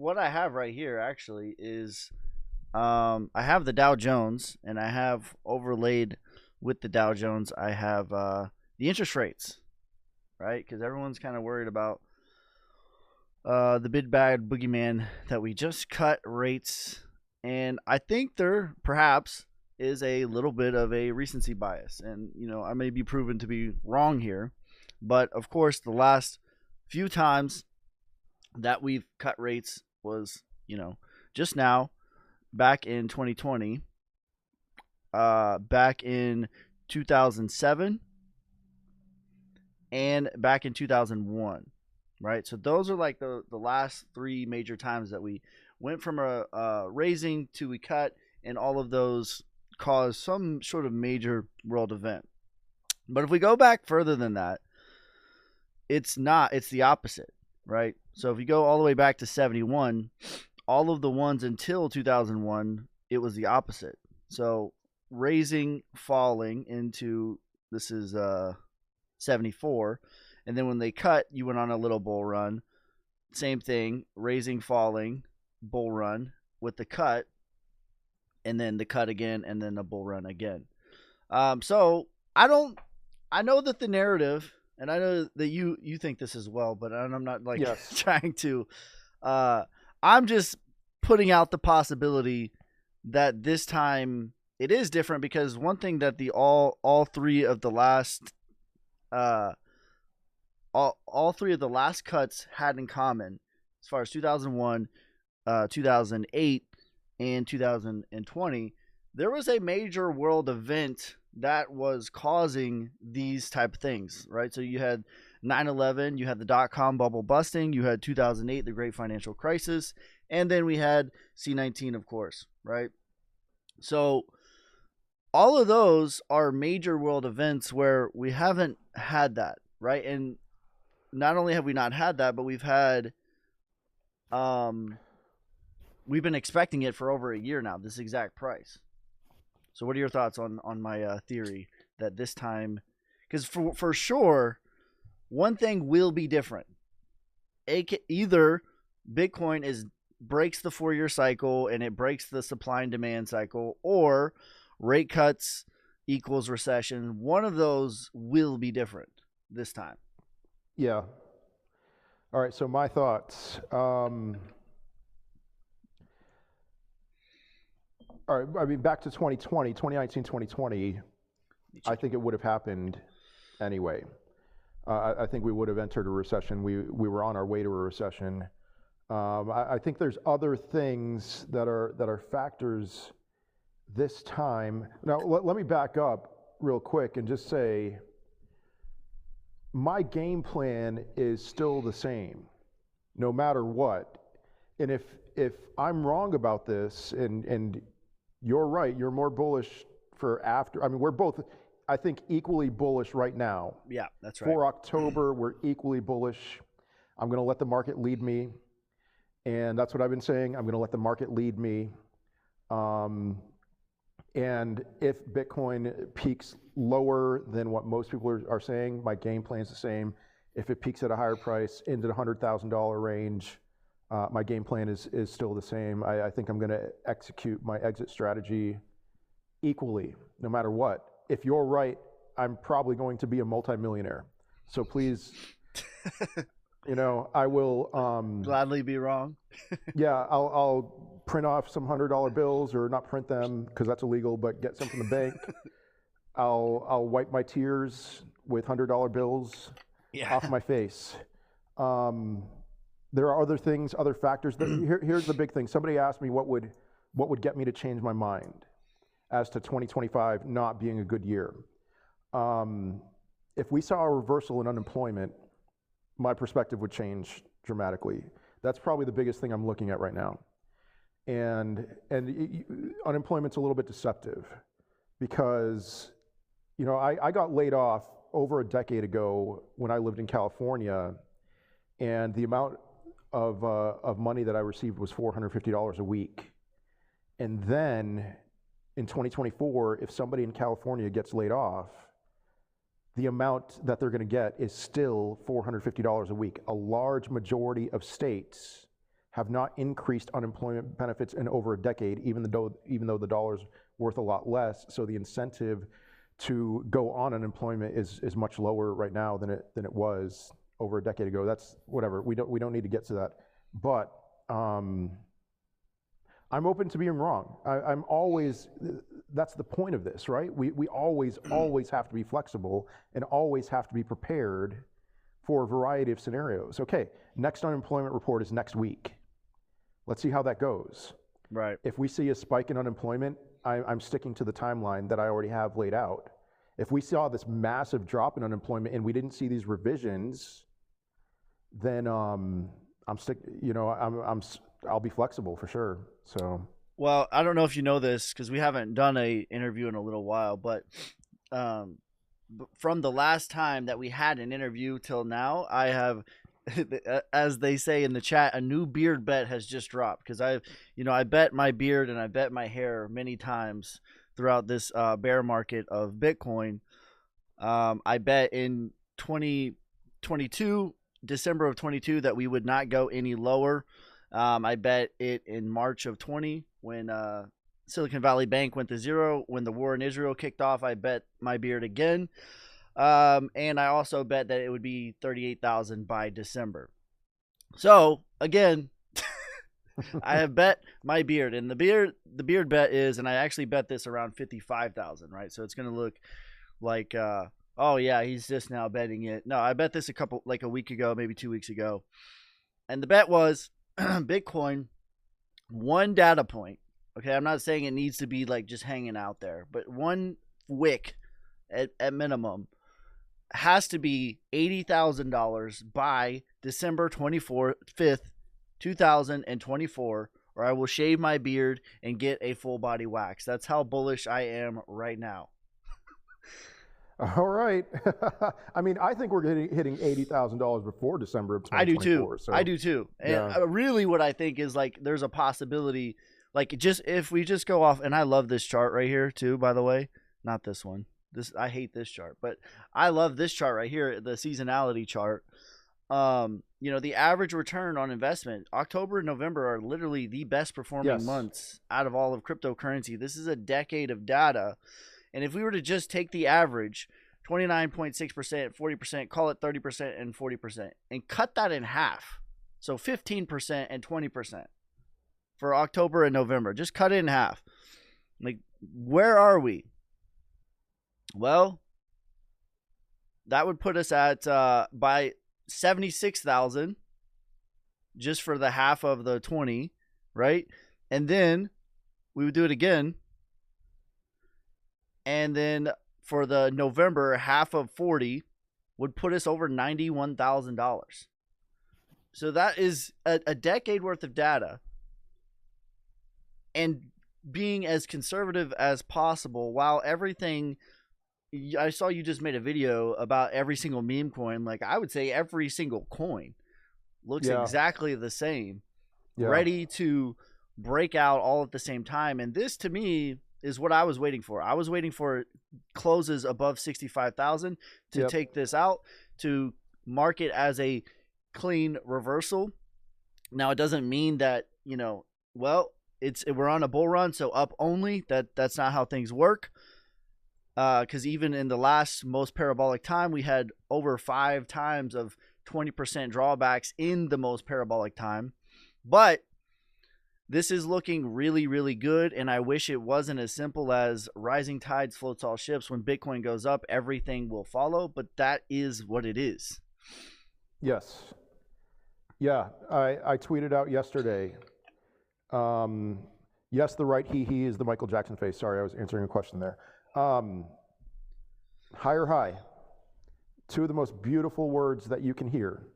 what I have right here actually is I have the Dow Jones, and I have overlaid with the Dow Jones. I have the interest rates, right? Because everyone's kind of worried about the big bad boogeyman that we just cut rates, and I think there perhaps is a little bit of a recency bias, and I may be proven to be wrong here, but of course the last few times that we've cut rates was just now, back in 2020, back in 2007, and back in 2001, right? So those are like the last three major times that we went from a raising to we cut, and all of those caused some sort of major world event. But if we go back further than that, it's not, it's the opposite, right? So if you go all the way back to 71, all of the ones until 2001, it was the opposite. So raising, falling into, this is 74, and then when they cut, you went on a little bull run. Same thing, raising, falling, bull run with the cut, and then the cut again, and then a bull run again. So I know that the narrative, and I know that you think this as well, but I'm not like Yes. trying to. I'm just putting out the possibility that this time it is different, because one thing that the all three of the last all three of the last cuts had in common, as far as 2001, 2008, and 2020, there was a major world event that was causing these type of things, right? So you had 9/11, you had the dot-com bubble busting, you had 2008, the great financial crisis, and then we had C-19, of course, right? So all of those are major world events where we haven't had that, right? And not only have we not had that, but we've been expecting it for over a year now, this exact price. So what are your thoughts on my theory that this time, because for sure, one thing will be different. Either Bitcoin breaks the 4-year cycle and it breaks the supply and demand cycle, or rate cuts equals recession. One of those will be different this time. Yeah. All right. So my thoughts. All right. I mean, back to 2020, 2019, 2020, I think it would have happened anyway. I think we would have entered a recession. We were on our way to a recession. I think there's other things that are factors this time. Now, let me back up real quick and just say my game plan is still the same, no matter what. And if I'm wrong about this, and you're right, you're more bullish for after. I mean, we're both, I think, equally bullish right now. Yeah, that's right. For October, we're equally bullish. I'm going to let the market lead me. And that's what I've been saying. I'm going to let the market lead me. And if Bitcoin peaks lower than what most people are saying, my game plan is the same. If it peaks at a higher price into the $100,000 range, my game plan is still the same. I think I'm going to execute my exit strategy equally, no matter what. If you're right, I'm probably going to be a multimillionaire. So please, I will gladly be wrong. Yeah, I'll print off some $100 bills, or not print them because that's illegal, but get some from the bank. I'll wipe my tears with $100 bills off my face. There are other things, other factors. Here's the big thing. Somebody asked me what would get me to change my mind as to 2025 not being a good year. If we saw a reversal in unemployment, my perspective would change dramatically. That's probably the biggest thing I'm looking at right now. And unemployment's a little bit deceptive because, I got laid off over a decade ago when I lived in California, and the amount of money that I received was $450 a week. And then in 2024, if somebody in California gets laid off, the amount that they're going to get is still $450 a week. A large majority of states have not increased unemployment benefits in over a decade, even though the dollar's worth a lot less. So the incentive to go on unemployment is much lower right now than it was over a decade ago. That's whatever. We don't need to get to that. But I'm open to being wrong. I'm always. That's the point of this, right? We always have to be flexible and always have to be prepared for a variety of scenarios. Okay, next unemployment report is next week. Let's see how that goes. Right. If we see a spike in unemployment, I'm sticking to the timeline that I already have laid out. If we saw this massive drop in unemployment and we didn't see these revisions, then I'll be flexible for sure. So. Well, I don't know if you know this because we haven't done a interview in a little while, but from the last time that we had an interview till now, I have, as they say in the chat, a new beard bet has just dropped because I bet my beard and I bet my hair many times throughout this bear market of Bitcoin. I bet in 2022, December of 22, that we would not go any lower. I bet it in March of 20 when Silicon Valley Bank went to zero. When the war in Israel kicked off, I bet my beard again. And I also bet that it would be 38,000 by December. So, again, I have bet my beard. And the beard bet is, and I actually bet this around 55,000, right? So it's going to look like, oh, yeah, he's just now betting it. No, I bet this a week ago, maybe 2 weeks ago. And the bet was Bitcoin, one data point. Okay, I'm not saying it needs to be like just hanging out there, but one wick at minimum has to be $80,000 by December 5th, 2024, or I will shave my beard and get a full body wax. That's how bullish I am right now. All right. I mean, I think we're hitting $80,000 before December of 2024. I do too. And really what I think is like there's a possibility, like just if we just go off, and I love this chart right here too, by the way, not this one. I hate this chart, but I love this chart right here, the seasonality chart. The average return on investment, October and November are literally the best performing months out of all of cryptocurrency. This is a decade of data. And if we were to just take the average, 29.6%, 40%, call it 30% and 40%, and cut that in half, so 15% and 20% for October and November, just cut it in half. Like, where are we? Well, that would put us at by 76,000 just for the half of the 20, right? And then we would do it again. And then for the November, half of 40 would put us over $91,000. So that is a decade worth of data. And being as conservative as possible while everything, I saw you just made a video about every single meme coin. Like I would say every single coin looks exactly the same, ready to break out all at the same time. And this to me is what I was waiting for. I was waiting for closes above 65,000 to take this out, to mark it as a clean reversal. Now it doesn't mean that, we're on a bull run, so up only. That's not how things work. Because even in the last most parabolic time, we had over 5 times of 20% drawbacks in the most parabolic time. But this is looking really, really good, and I wish it wasn't as simple as rising tides floats all ships. When Bitcoin goes up, everything will follow, but that is what it is. Yes. Yeah, I tweeted out yesterday. Yes, the right he is the Michael Jackson face. Sorry, I was answering a question there. Higher high. 2 of the most beautiful words that you can hear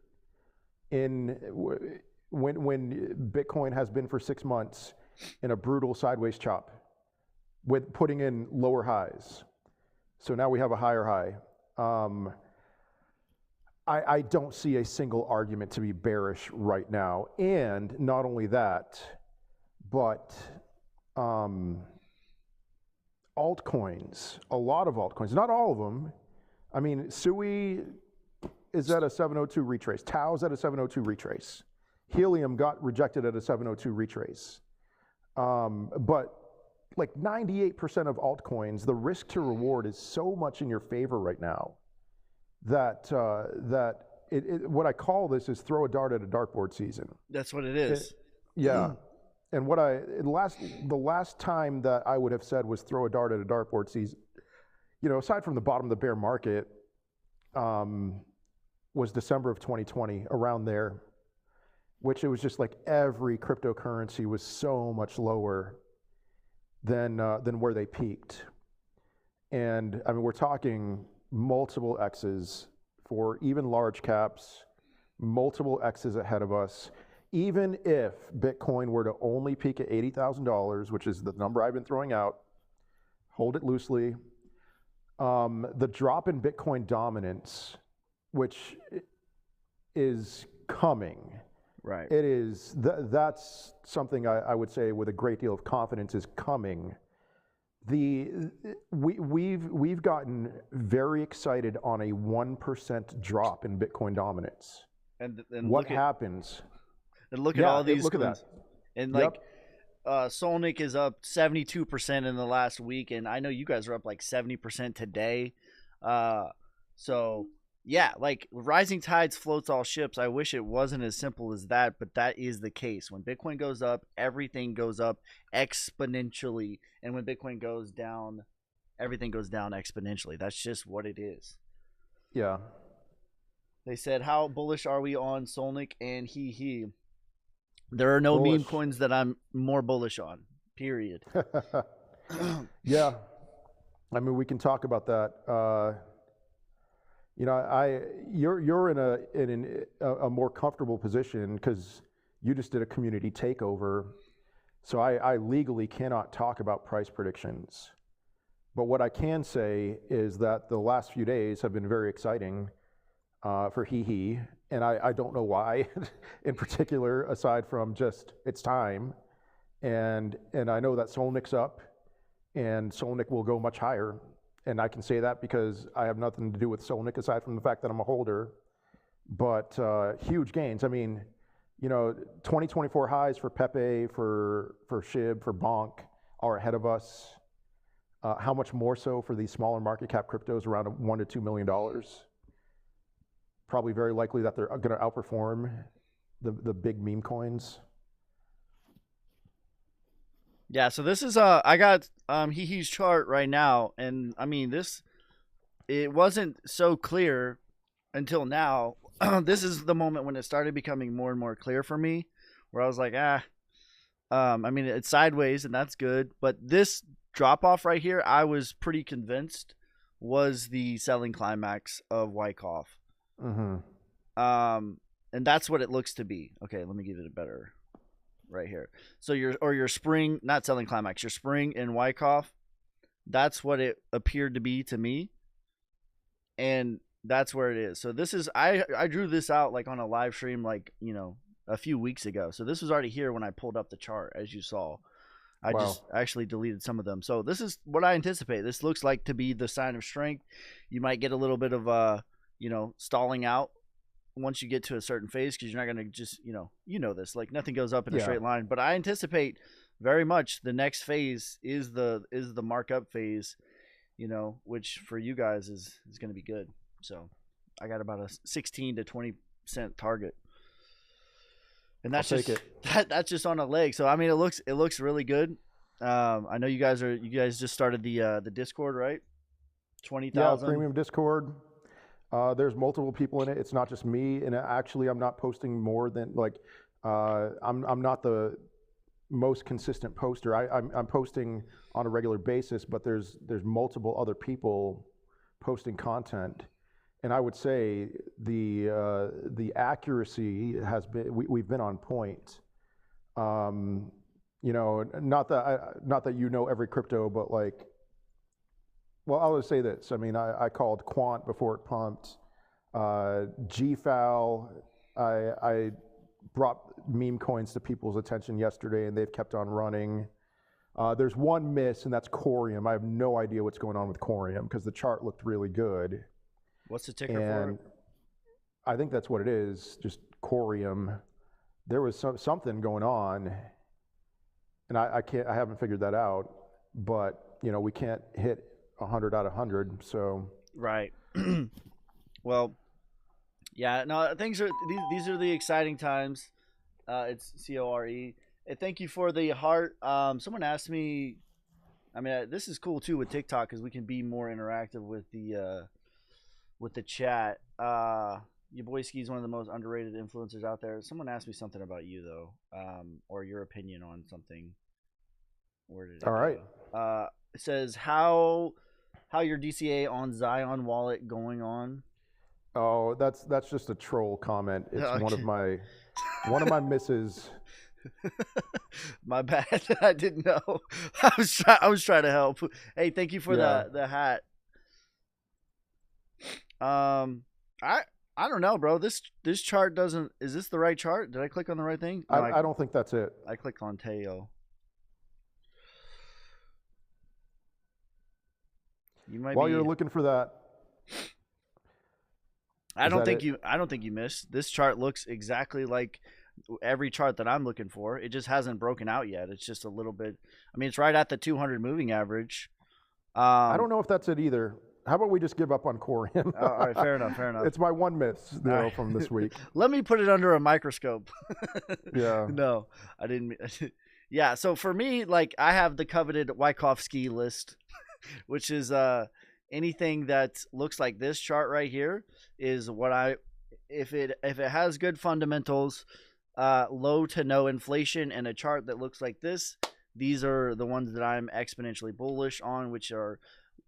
when Bitcoin has been for 6 months in a brutal sideways chop with putting in lower highs. So now we have a higher high. I don't see a single argument to be bearish right now. And not only that, but altcoins, a lot of altcoins, not all of them. I mean, Sui is at a 702 retrace. Tao's at a 702 retrace. Helium got rejected at a 702 retrace. But like 98% of altcoins, the risk to reward is so much in your favor right now that what I call this is throw a dart at a dartboard season. That's what it is. Yeah. And the last time that I would have said was throw a dart at a dartboard season, aside from the bottom of the bear market, was December of 2020, around there, which it was just like every cryptocurrency was so much lower than where they peaked. And I mean, we're talking multiple X's for even large caps, multiple X's ahead of us. Even if Bitcoin were to only peak at $80,000, which is the number I've been throwing out, hold it loosely, the drop in Bitcoin dominance, which is coming, Right. it is, that's something I would say with a great deal of confidence is coming. We've gotten very excited on a 1% drop in Bitcoin dominance. And what happens? And look at all these. Look at that. And like, Solnic is up 72% in the last week, and I know you guys are up like 70% today. So yeah, like rising tides floats all ships. I wish it wasn't as simple as that, but that is the case. When Bitcoin goes up, everything goes up exponentially, and when Bitcoin goes down, everything goes down exponentially. That's just what it is. Yeah. They said, "How bullish are we on Solnic?" And he. There are no bullish meme coins that I'm more bullish on. Period. Yeah, I mean, we can talk about that. You're in a more comfortable position because you just did a community takeover, so I legally cannot talk about price predictions. But what I can say is that the last few days have been very exciting for He. And I don't know why in particular, aside from just it's time. And I know that Solnic's up and Solnic will go much higher. And I can say that because I have nothing to do with Solnic aside from the fact that I'm a holder. But huge gains. I mean, 2024 highs for Pepe, for SHIB, for Bonk are ahead of us. How much more so for these smaller market cap cryptos around $1 to $2 million? Probably very likely that they're going to outperform the big meme coins. Yeah, so this is I got He's chart right now, and I mean it wasn't so clear until now. This is the moment when it started becoming more and more clear for me, where I was like, I mean, it's sideways and that's good, but this drop off right here, I was pretty convinced was the selling climax of Wyckoff. Mm-hmm. And that's what it looks to be. Okay, let me give it a better right here. So your spring, not selling climax, your spring in Wyckoff, that's what it appeared to be to me. And that's where it is. So this is, I drew this out like on a live stream, like, a few weeks ago. So this was already here when I pulled up the chart, as you saw. I just actually deleted some of them. So this is what I anticipate. This looks like to be the sign of strength. You might get a little bit of stalling out once you get to a certain phase, because you're not going to just, this, like nothing goes up in a straight line. But I anticipate very much the next phase is the markup phase, which for you guys is going to be good. So I got about a 16 to 20% target. And that's that's just on a leg. So I mean, it looks really good. I know you guys just started the Discord, right? 20,000. Yeah, premium Discord. There's multiple people in it. It's not just me. And actually, I'm not posting more than I'm not the most consistent poster. I'm posting on a regular basis, but there's multiple other people posting content. And I would say the accuracy has been, we've been on point. Not that every crypto, but I'll just say this. I mean, I called Quant before it pumped. GFAL, I brought meme coins to people's attention yesterday, and they've kept on running. There's one miss, and that's Corium. I have no idea what's going on with Corium because the chart looked really good. What's the ticker for it? I think that's what it is, just Corium. there was something going on, and I haven't figured that out. But we can't hit 100 out of 100. So Right. Well, yeah. No, things are these are the exciting times. It's CORE. And thank you for the heart. Someone asked me. I mean, this is cool too with TikTok because we can be more interactive with the chat. Your boy Ski is one of the most underrated influencers out there. Someone asked me something about you though, or your opinion on something. Where did it all right. go? It says how your DCA on Zion wallet going on. Oh, that's just a troll comment. It's Okay. one of my misses. My bad. I didn't know. I was trying to help. Hey, thank you for Yeah, the hat. Um, I I don't know, bro. This chart doesn't. Is this the right chart? Did I click on the right thing? No, I don't think that's it. I clicked on Teo. You might While you're be. looking for that, I is don't that think it? you. I don't think you missed. This chart looks exactly like every chart that I'm looking for. It just hasn't broken out yet. It's just a little bit. I mean, it's right at the 200 moving average. I Um. don't know if that's it either. How about we just give up on Corian? All right. Fair enough. Fair enough. It's my one miss, All right. from this week. Let me put it under a microscope. Yeah, No, I didn't. Yeah. So for me, like I have the coveted Wyckoff list, which is anything that looks like this chart right here is what I if it has good fundamentals, low to no inflation, and a chart that looks like this, these are the ones that I'm exponentially bullish on, which are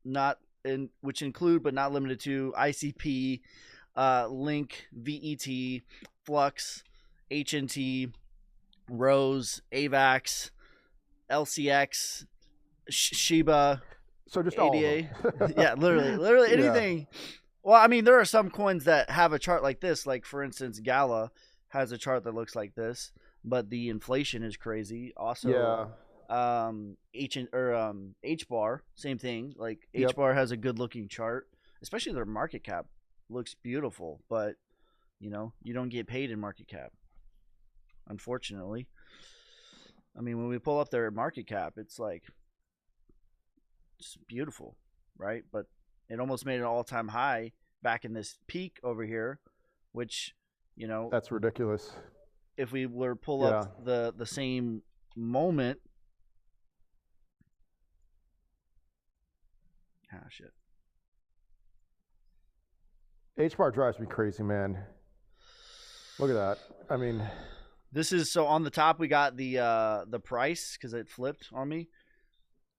not in which include but not limited to ICP, Link, VET, Flux, HNT, Rose, AVAX, LCX, Shiba, so just all of ADA. them. Yeah, literally Yeah, anything. Well, I mean, there are some coins that have a chart like this. Like for instance, Gala has a chart that looks like this, but the inflation is crazy. Also, yeah, H bar, same thing. Like H yep. bar has a good looking chart, especially their market cap looks beautiful, but you don't get paid in market cap, unfortunately. I mean, when we pull up their market cap, it's like it's beautiful, right? But it almost made an all-time high back in this peak over here, which you know, That's ridiculous. if we were to pull up Yeah, the same moment, ah shit. H bar drives me crazy, man. Look at that. I mean, This is so on the top we got the price because it flipped on me,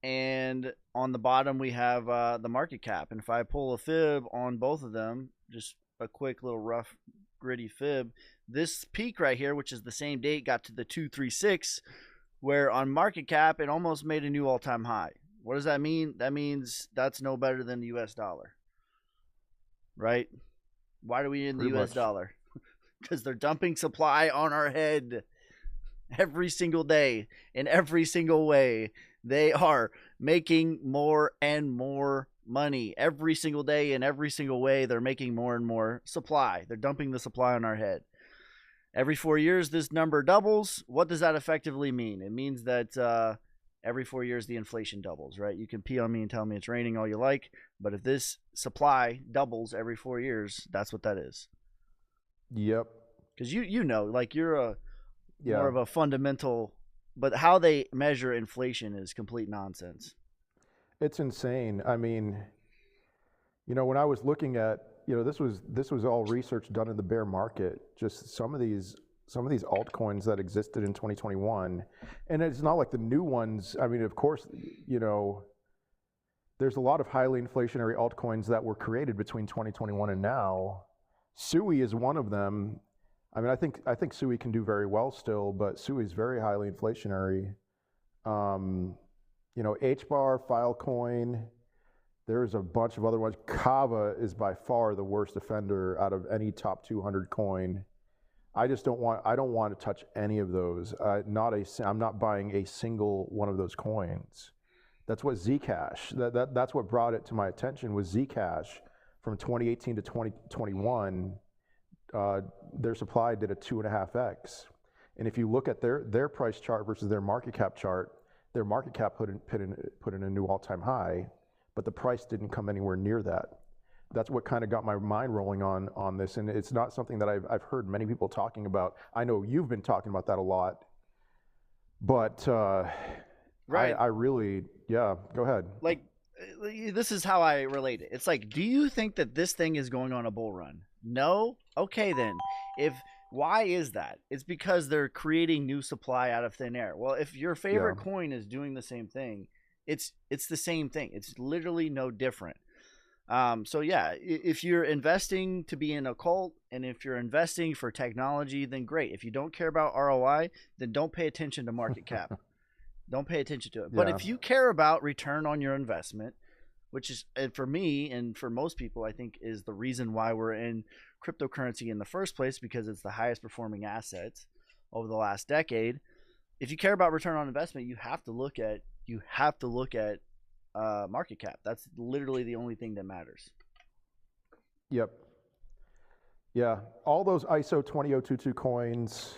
and on the bottom we have the market cap. And if I pull a fib on both of them, just a quick little rough gritty fib, this peak right here, which is the same date, got to the 236, where on market cap it almost made a new all-time high. What does that mean? That means that's no better than the US dollar, right? Why do we in the pretty US much. dollar? Because they're dumping supply on our head every single day in every single way. They are making more and more money every single day in every single way. They're making more and more supply. They're dumping the supply on our head. Every 4 years, this number doubles. What does that effectively mean? It means that every 4 years, the inflation doubles, right? You can pee on me and tell me it's raining all you like, but if this supply doubles every 4 years, that's what that is. Yep. Because like you're a more Yeah. of a fundamental, but how they measure inflation is complete nonsense. It's insane. I mean, when I was looking at, this was all research done in the bear market. Just some of these altcoins that existed in 2021, and it's not like the new ones. I mean, of course, there's a lot of highly inflationary altcoins that were created between 2021 and now. Sui is one of them. I mean, I think Sui can do very well still, but Sui is very highly inflationary. Um, HBAR, Filecoin. There's a bunch of other ones. Kava is by far the worst offender out of any top 200 coin. I don't want to touch any of those. I'm not buying a single one of those coins. That's what Zcash. That's what brought it to my attention was Zcash from 2018 to 2021. Their supply did a 2.5x. And if you look at their price chart versus their market cap chart, their market cap put in a new all-time high, but the price didn't come anywhere near that. That's what kind of got my mind rolling on this, and it's not something that I've heard many people talking about. I know you've been talking about that a lot, but Right. I really, yeah, go ahead. Like, this is how I relate it. It's like, do you think that this thing is going on a bull run? No? Okay, then. Why is that? It's because they're creating new supply out of thin air. Well, if your favorite coin is doing the same thing, it's the same thing. It's literally no different. So yeah, if you're investing to be in a cult, and if you're investing for technology, then great. If you don't care about ROI, then don't pay attention to market cap. Don't pay attention to it. But if you care about return on your investment, which is, for me and for most people, I think is the reason why we're in cryptocurrency in the first place, because it's the highest performing asset over the last decade. If you care about return on investment, you have to look at market cap. That's literally the only thing that matters. Yep. Yeah. All those ISO 20022 coins,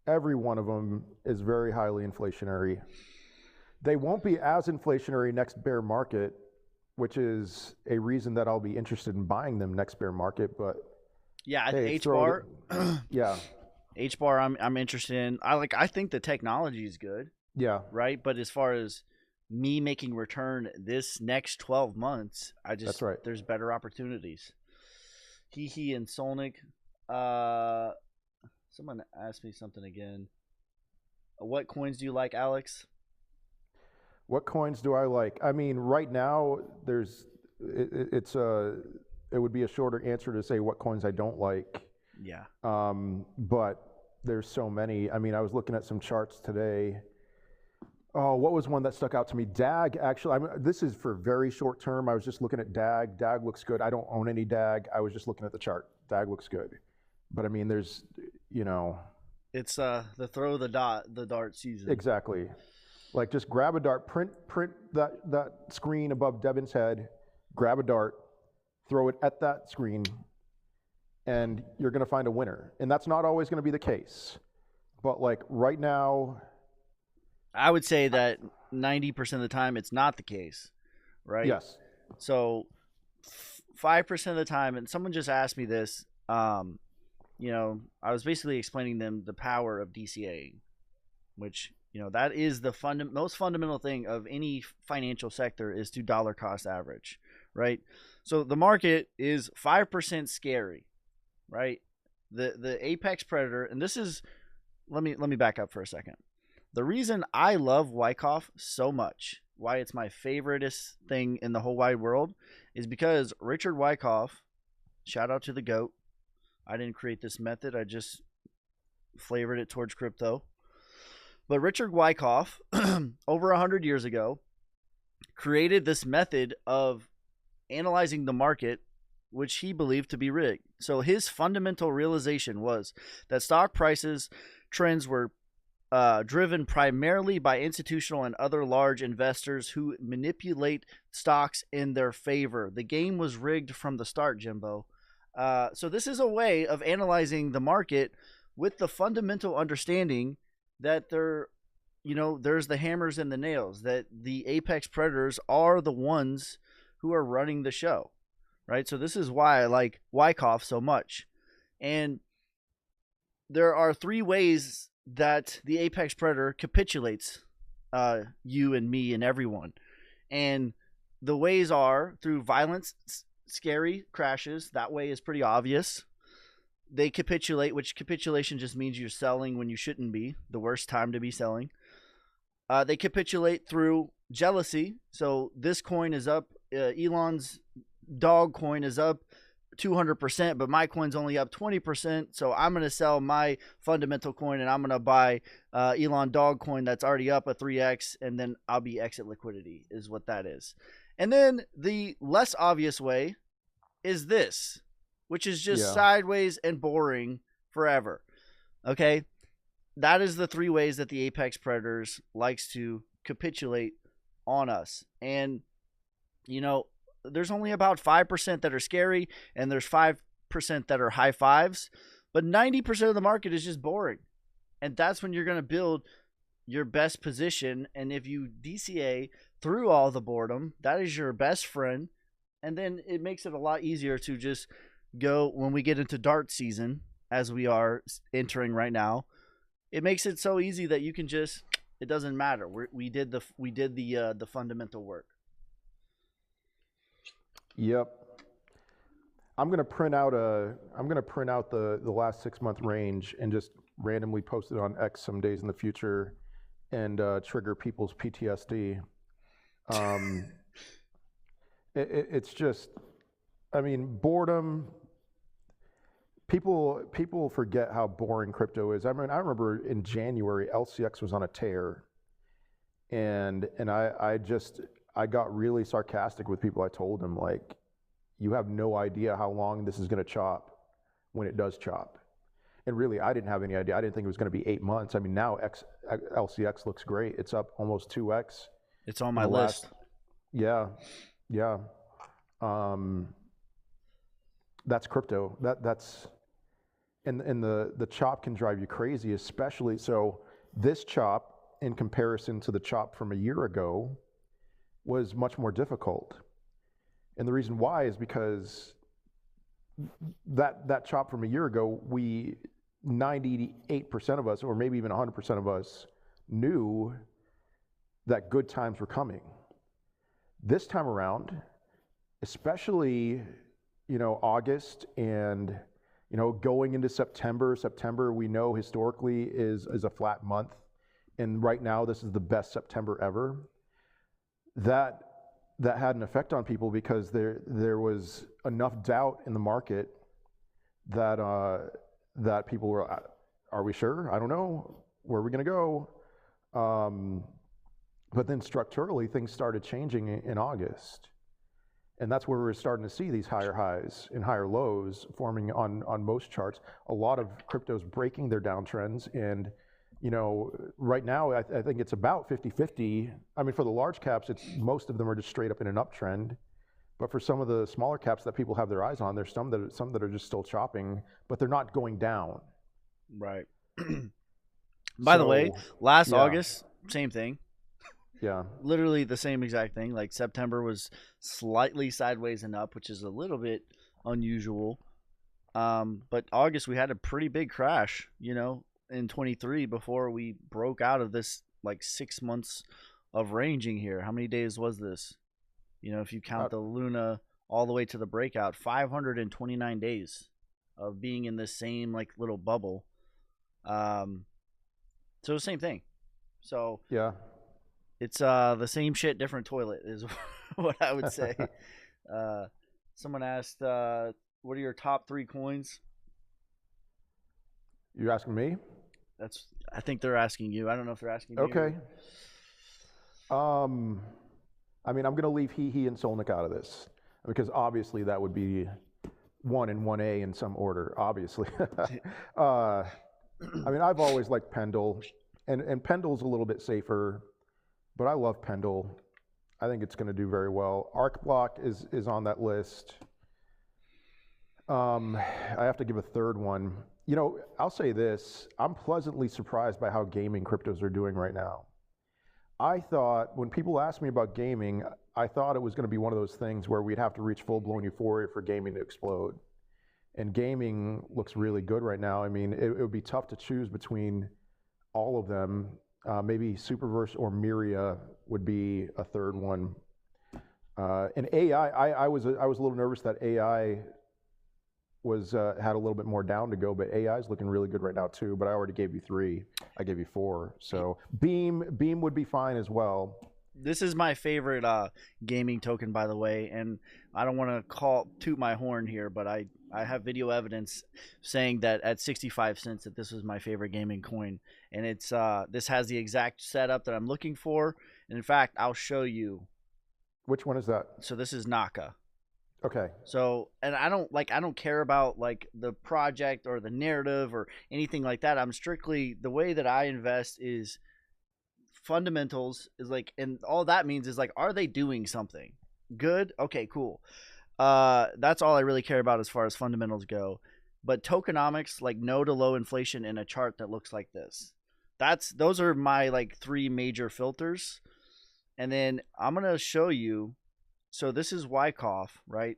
every one of them is very highly inflationary. They won't be as inflationary next bear market, which is a reason that I'll be interested in buying them next bear market. But yeah, hey, H bar. Yeah. H bar, I'm interested in. I think the technology is good. Yeah. Right. But as far as me making return this next 12 months, That's right. There's better opportunities. He and Solnick. Someone asked me something again. What coins do you like, Alex? What coins do I like? I mean, right now it would be a shorter answer to say what coins I don't like. Yeah. But there's so many. I mean, I was looking at some charts today. Oh, what was one that stuck out to me? DAG, actually. This is for very short term. I was just looking at DAG. DAG looks good. I don't own any DAG. I was just looking at the chart. DAG looks good. But I mean, there's, It's the throw the dart season. Exactly. Like, just grab a dart, print that screen above Devyn's head, grab a dart, throw it at that screen, and you're going to find a winner. And that's not always going to be the case. But like right now, I would say that 90% of the time it's not the case, right? Yes. So 5% of the time, and someone just asked me this, I was basically explaining them the power of DCA, which, that is the most fundamental thing of any financial sector, is to dollar cost average, right? So the market is 5% scary, right? The apex predator, and this is, let me back up for a second. The reason I love Wyckoff so much, why it's my favoriteest thing in the whole wide world, is because Richard Wyckoff, shout out to the GOAT. I didn't create this method. I just flavored it towards crypto. But Richard Wyckoff, over 100 years ago, created this method of analyzing the market, which he believed to be rigged. So his fundamental realization was that stock prices trends were driven primarily by institutional and other large investors who manipulate stocks in their favor. The game was rigged from the start, Jimbo. So this is a way of analyzing the market with the fundamental understanding that there's the hammers and the nails, that the apex predators are the ones who are running the show, right? So this is why I like Wyckoff so much. And there are 3 ways that the apex predator capitulates you and me and everyone. And the ways are through violence, scary crashes. That way is pretty obvious. They capitulate, which capitulation just means you're selling when you shouldn't be, the worst time to be selling. They capitulate through jealousy. So this coin is up. Elon's dog coin is up 200%, but my coin's only up 20%. So I'm going to sell my fundamental coin and I'm going to buy Elon dog coin that's already up a 3x, and then I'll be exit liquidity, is what that is. And then the less obvious way is this, which is just sideways and boring forever. Okay? That is the 3 ways that the apex predators likes to capitulate on us. And, there's only about 5% that are scary, and there's 5% that are high fives, but 90% of the market is just boring. And that's when you're going to build your best position. And if you DCA through all the boredom, that is your best friend. And then it makes it a lot easier to just go when we get into dart season, as we are entering right now. It makes it so easy that you can just, it doesn't matter. We did the fundamental work. Yep. I'm gonna print out the last 6 month range and just randomly post it on X some days in the future, and trigger people's PTSD. Um, it's just, I mean, boredom. People forget how boring crypto is. I mean, I remember in January, LCX was on a tear, and I got really sarcastic with people. I told them, like, you have no idea how long this is going to chop when it does chop. And really, I didn't have any idea. I didn't think it was going to be 8 months. I mean, now LCX looks great. It's up almost 2x. It's on my list. Yeah. That's crypto. That's and the chop can drive you crazy, especially so. This chop, in comparison to the chop from a year ago, was much more difficult. And the reason why is because that chop from a year ago, 98% of us, or maybe even 100% of us, knew that good times were coming. This time around, especially, August and, going into September, we know historically is a flat month. And right now, this is the best September ever. That had an effect on people because there was enough doubt in the market that people were, are we sure? I don't know. Where are we going to go? But then structurally, things started changing in August. And that's where we're starting to see these higher highs and higher lows forming on most charts. A lot of cryptos breaking their downtrends. And, right now, I think it's about 50-50. I mean, for the large caps, most of them are just straight up in an uptrend. But for some of the smaller caps that people have their eyes on, there's some that are just still chopping, but they're not going down. Right. By the way, last yeah. August, same thing. Yeah. Literally the same exact thing. Like September was slightly sideways and up, which is a little bit unusual. But August we had a pretty big crash, in 23 before we broke out of this like 6 months of ranging here. How many days was this? If you count the Luna all the way to the breakout, 529 days of being in this same like little bubble. So the same thing. So yeah, it's the same shit, different toilet is what I would say. Someone asked, what are your top 3 coins? You asking me? I think they're asking you. I don't know if they're asking me. Okay. I mean, I'm going to leave he and Solnick out of this because obviously that would be 1 and 1A in some order, obviously. I mean, I've always liked Pendle, and Pendle's a little bit safer, but I love Pendle. I think it's going to do very well. Arc Block is on that list. I have to give a third one. I'll say this. I'm pleasantly surprised by how gaming cryptos are doing right now. I thought, when people asked me about gaming, I thought it was going to be one of those things where we'd have to reach full-blown euphoria for gaming to explode. And gaming looks really good right now. I mean, it would be tough to choose between all of them. Maybe Superverse or Myria would be a third one. And AI, I was a little nervous that AI had a little bit more down to go, but AI is looking really good right now too. But I already gave you 3. I gave you 4. So Beam would be fine as well. This is my favorite gaming token, by the way, and I don't want to toot my horn here, but I have video evidence saying that at 65 cents that this was my favorite gaming coin, and it's this has the exact setup that I'm looking for. And in fact, I'll show you. Which one is that? So this is Naka. Okay. So, and I don't care about like the project or the narrative or anything like that. I'm strictly, the way that I invest is fundamentals, is like, and all that means is like, are they doing something good? Okay, cool. That's all I really care about as far as fundamentals go. but tokenomics, like no to low inflation in a chart that looks like this. Those are my like three major filters. And then I'm gonna show you. So this is Wyckoff, right?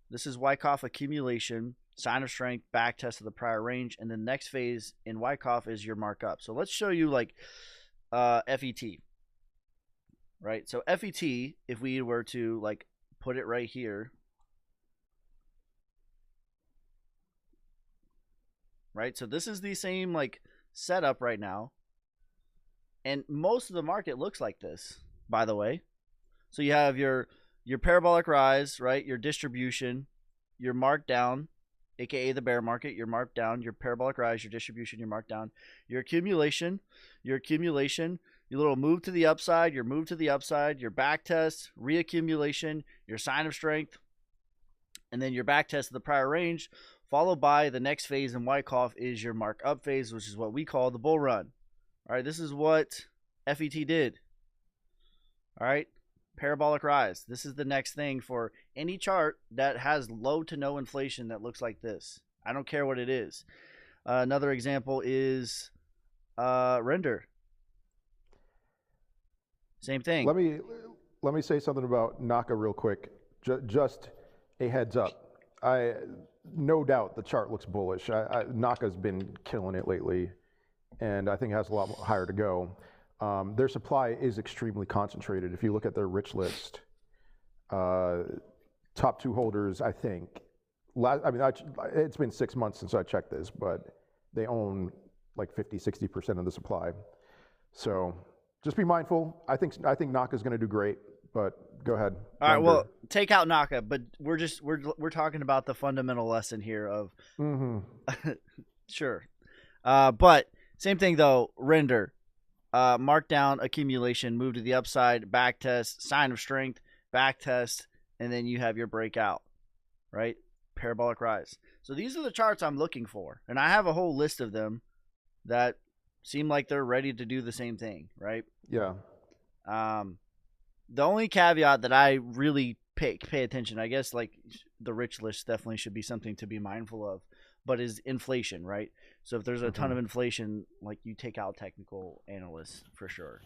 This is Wyckoff accumulation, sign of strength, back test of the prior range, and the next phase in Wyckoff is your markup. So let's show you like FET, right? So FET, if we were to like put it right here, right? So this is the same like setup right now, and most of the market looks like this, by the way. So you have your parabolic rise, right? Your distribution, your markdown, aka the bear market, your markdown, your parabolic rise, your distribution, your markdown, your accumulation, your little move to the upside, your move to the upside, your back test, reaccumulation, your sign of strength, and then your back test of the prior range, followed by the next phase in Wyckoff is your mark up phase, which is what we call the bull run. All right, this is what FET did. All right, parabolic rise. This is the next thing for any chart that has low to no inflation that looks like this. I don't care what it is. Another example is render. Same thing. Let me say something about Naka real quick. Just a heads up. No doubt the chart looks bullish. Naka's been killing it lately, and I think it has a lot higher to go. Their supply is extremely concentrated. If you look at their rich list, top two holders, I think. It's been 6 months since I checked this, but they own like 50-60% of the supply. So just be mindful. I think Naka's going to do great, but go ahead. All right, well, take out Naka, but we're talking about the fundamental lesson here of sure. But same thing though, render. Markdown, accumulation, move to the upside, back test, sign of strength, back test, and then you have your breakout, right? Parabolic rise. So these are the charts I'm looking for, and I have a whole list of them that seem like they're ready to do the same thing, right? Yeah. The only caveat that I really pay attention, I guess, like the rich list definitely should be something to be mindful of, but is inflation, right? So if there's a ton of inflation, like you take out technical analysts for sure.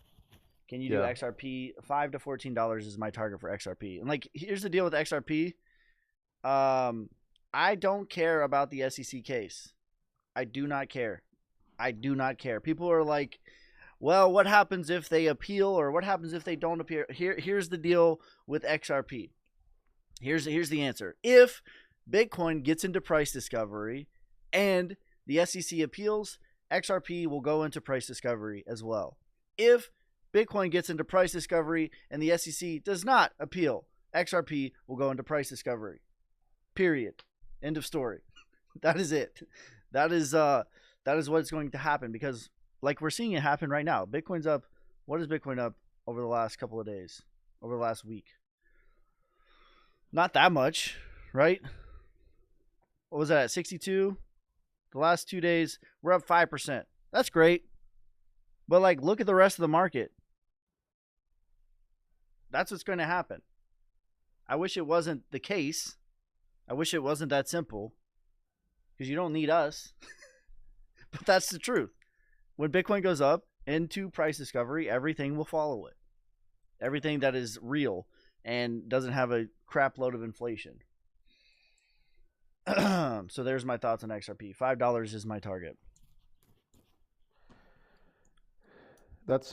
Can you do XRP? $5 to $14 is my target for XRP. And like, here's the deal with XRP. I don't care about the SEC case. I do not care. I do not care. People are like, well, what happens if they appeal, or what happens if they don't appeal? Here's the deal with XRP. Here's the answer. If Bitcoin gets into price discovery and the SEC appeals, XRP will go into price discovery as well. If Bitcoin gets into price discovery and the SEC does not appeal, XRP will go into price discovery. Period. End of story. That is it. That is what's going to happen, because like we're seeing it happen right now. Bitcoin's up. What is Bitcoin up over the last couple of days? Over the last week? Not that much, right? What was that at 62? The last 2 days, we're up 5%. That's great. But like, look at the rest of the market. That's what's going to happen. I wish it wasn't the case. I wish it wasn't that simple, because you don't need us. But that's the truth. When Bitcoin goes up into price discovery, everything will follow it. Everything that is real and doesn't have a crap load of inflation. So there's my thoughts on XRP. $5 is my target. That's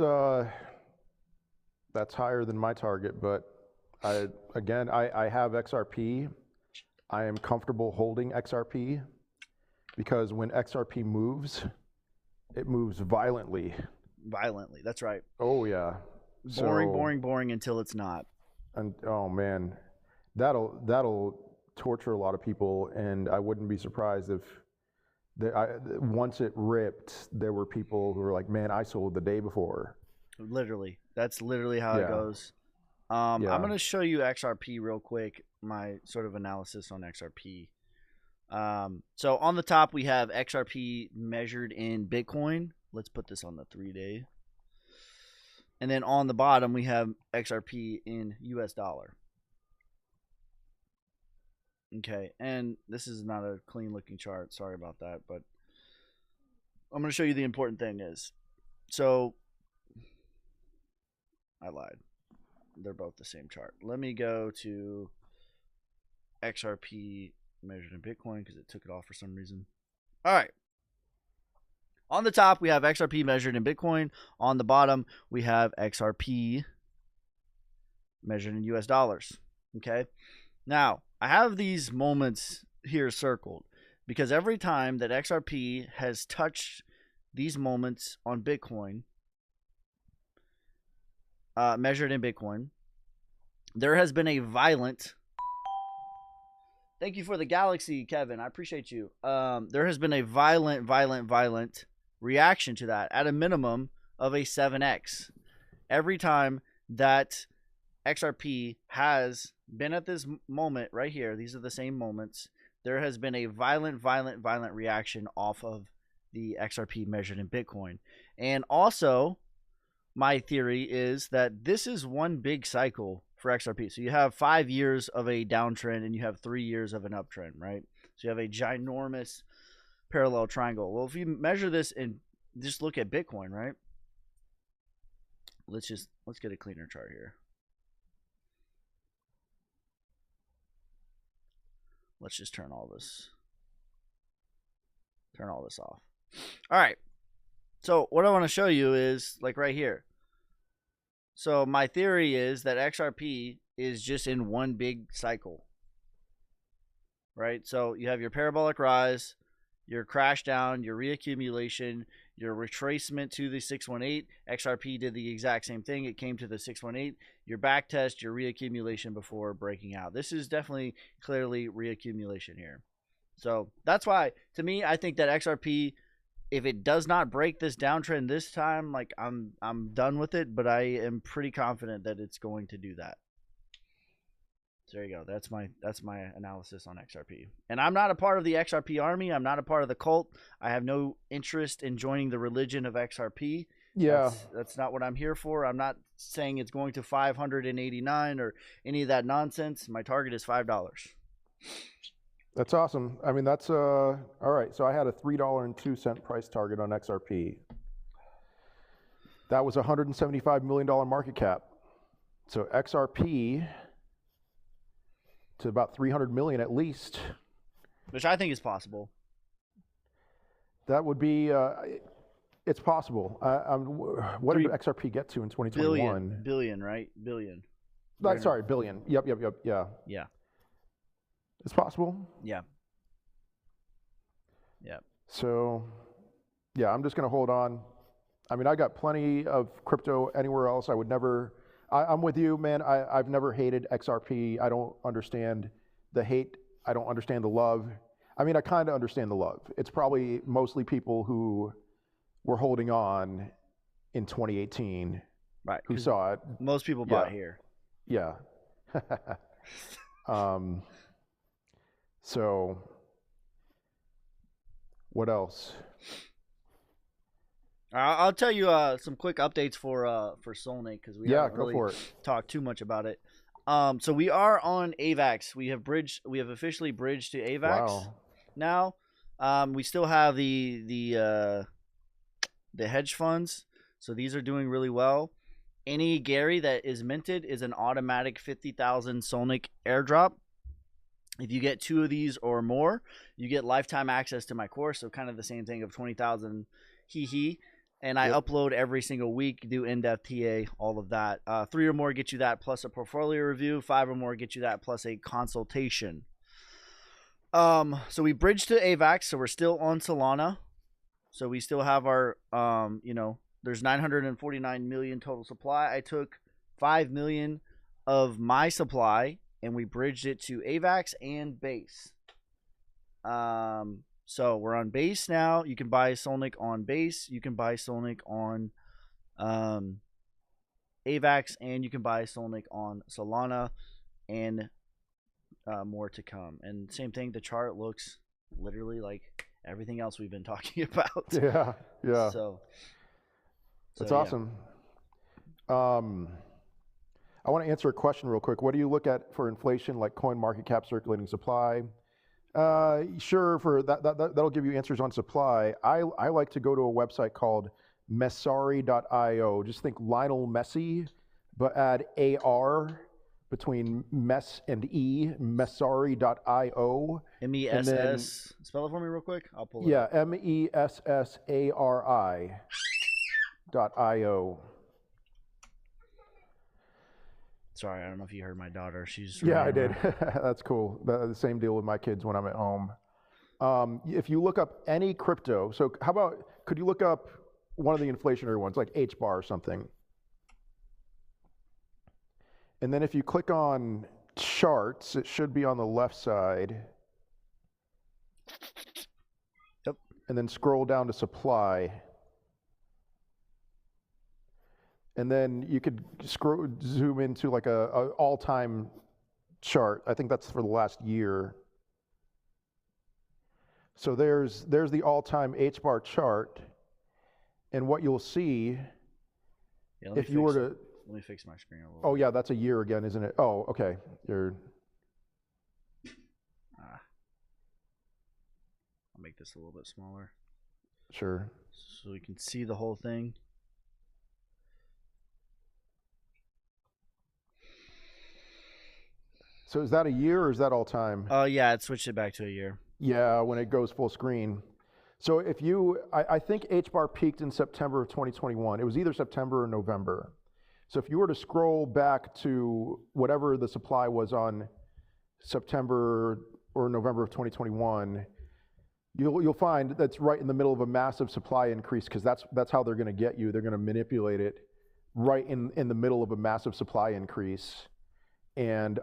higher than my target, but I have XRP. I am comfortable holding XRP because when XRP moves, it moves violently. Violently, that's right. Oh yeah. Boring until it's not. And oh man, that'll torture a lot of people, and I wouldn't be surprised if once it ripped, there were people who were like, "Man, I sold the day before." Literally, that's literally how it goes. I'm going to show you XRP real quick, my sort of analysis on XRP. So on the top, we have XRP measured in Bitcoin. Let's put this on the 3-day. And then on the bottom, we have XRP in US dollar. Okay, and this is not a clean looking chart. Sorry about that, but I'm going to show you the important thing is. So I lied. They're both the same chart. Let me go to XRP measured in Bitcoin because it took it off for some reason. All right. On the top, we have XRP measured in Bitcoin. On the bottom, we have XRP measured in US dollars. Okay. Now, I have these moments here circled because every time that XRP has touched these moments on Bitcoin, measured in Bitcoin, there has been a violent. Thank you for the galaxy, Kevin. I appreciate you. There has been a violent reaction to that at a minimum of a 7x. Every time that XRP has been at this moment right here, these are the same moments, there has been a violent reaction off of the XRP measured in Bitcoin. And also, my theory is that this is one big cycle for XRP. So you have 5 years of a downtrend and you have 3 years of an uptrend, right? So you have a ginormous parallel triangle. Well, if you measure this and just look at Bitcoin, right? Let's get a cleaner chart here. Let's just turn all this off. All right. So what I want to show you is like right here. So my theory is that XRP is just in one big cycle, right? So you have your parabolic rise, your crash down, your reaccumulation, your retracement to the 618. XRP did the exact same thing. It came to the 618. Your back test, your reaccumulation before breaking out. This is definitely clearly reaccumulation here. So that's why, to me, I think that XRP, if it does not break this downtrend this time, like I'm done with it, but I am pretty confident that it's going to do that. So there you go. That's my analysis on XRP. And I'm not a part of the XRP army. I'm not a part of the cult. I have no interest in joining the religion of XRP. Yeah. That's not what I'm here for. I'm not saying it's going to 589 or any of that nonsense. My target is $5. That's awesome. I mean, that's all right. So I had a $3.02 price target on XRP. That was a $175 million market cap. So XRP to about 300 million at least. Which I think is possible. That would be, it's possible. What did XRP get to in 2021? Billion, right? Billion. Sorry, billion. Yep, yeah. Yeah. It's possible. Yeah. So, yeah, I'm just going to hold on. I mean, I got plenty of crypto anywhere else. I would never, I'm with you, man. I've never hated XRP. I don't understand the hate. I don't understand the love. I mean, I kind of understand the love. It's probably mostly people who were holding on in 2018, right? Who saw it. Most people bought here. Yeah. So, what else? I'll tell you some quick updates for Solnik because we haven't really talked too much about it. So we are on AVAX. We have officially bridged to AVAX now. We still have the hedge funds, so these are doing really well. Any Gary that is minted is an automatic 50,000 Solnik airdrop. If you get 2 of these or more, you get lifetime access to my course. So kind of the same thing of 20,000 And I upload every single week, do in-depth TA, all of that. 3 or more get you that plus a portfolio review. 5 or more get you that plus a consultation. So we bridged to AVAX, so we're still on Solana. So we still have our, there's 949 million total supply. I took 5 million of my supply and we bridged it to AVAX and Base. So we're on Base now. You can buy Solnik on Base. You can buy Solnik on AVAX, and you can buy Solnik on Solana, and more to come. And same thing, the chart looks literally like everything else we've been talking about. Yeah. So that's awesome. I want to answer a question real quick. What do you look at for inflation, like coin market cap, circulating supply? Sure, for that'll give you answers on supply. I like to go to a website called Messari.io. Just think Lionel Messi, but add AR between mess and E, Messari.io. MESS. Spell it for me real quick. I'll pull it up. Yeah, MESSARI.io. Sorry, I don't know if you heard my daughter. She's Yeah, I did. That's cool. The same deal with my kids when I'm at home. If you look up any crypto, so how about, could you look up one of the inflationary ones, like HBAR or something? And then if you click on charts, it should be on the left side. Yep. And then scroll down to supply. And then you could zoom into like a all-time chart. I think that's for the last year. So there's the all-time HBAR chart, and what you'll see, if you were to, let me fix my screen a little. Oh yeah, that's a year again, isn't it? Oh, okay. I'll make this a little bit smaller. Sure. So we can see the whole thing. So is that a year or is that all time? Yeah, it switched it back to a year. Yeah, when it goes full screen. So if you, I think HBAR peaked in September of 2021. It was either September or November. So if you were to scroll back to whatever the supply was on September or November of 2021, you'll find that's right in the middle of a massive supply increase, because that's how they're going to get you. They're going to manipulate it right in the middle of a massive supply increase. And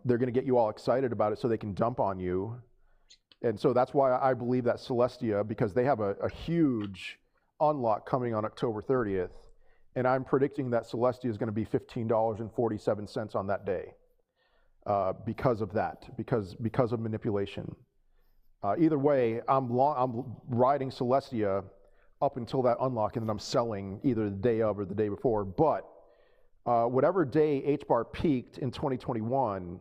they're going to get you all excited about it so they can dump on you. And so that's why I believe that Celestia, because they have a huge unlock coming on October 30th. And I'm predicting that Celestia is going to be $15.47 on that day because of that, because of manipulation. Either way, I'm riding Celestia up until that unlock, and then I'm selling either the day of or the day before. But whatever day HBAR peaked in 2021,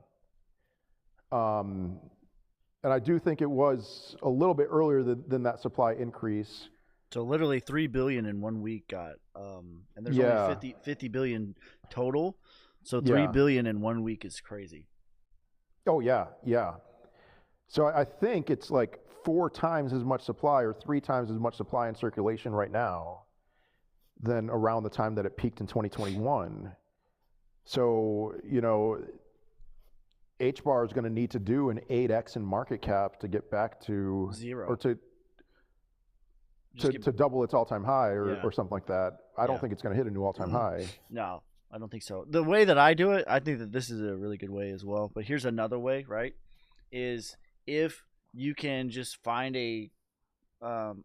and I do think it was a little bit earlier than that supply increase. So literally 3 billion in 1 week got, and there's only 50 billion total. So 3 billion in 1 week is crazy. Oh yeah, yeah. So I think it's like 4 times as much supply or 3 times as much supply in circulation right now than around the time that it peaked in 2021. So, HBAR is going to need to do an 8x in market cap to get back to zero, or to double its all-time high or something like that. I don't think it's going to hit a new all-time high. No, I don't think so. The way that I do it, I think that this is a really good way as well. But here's another way, right? Is if you can just find a, so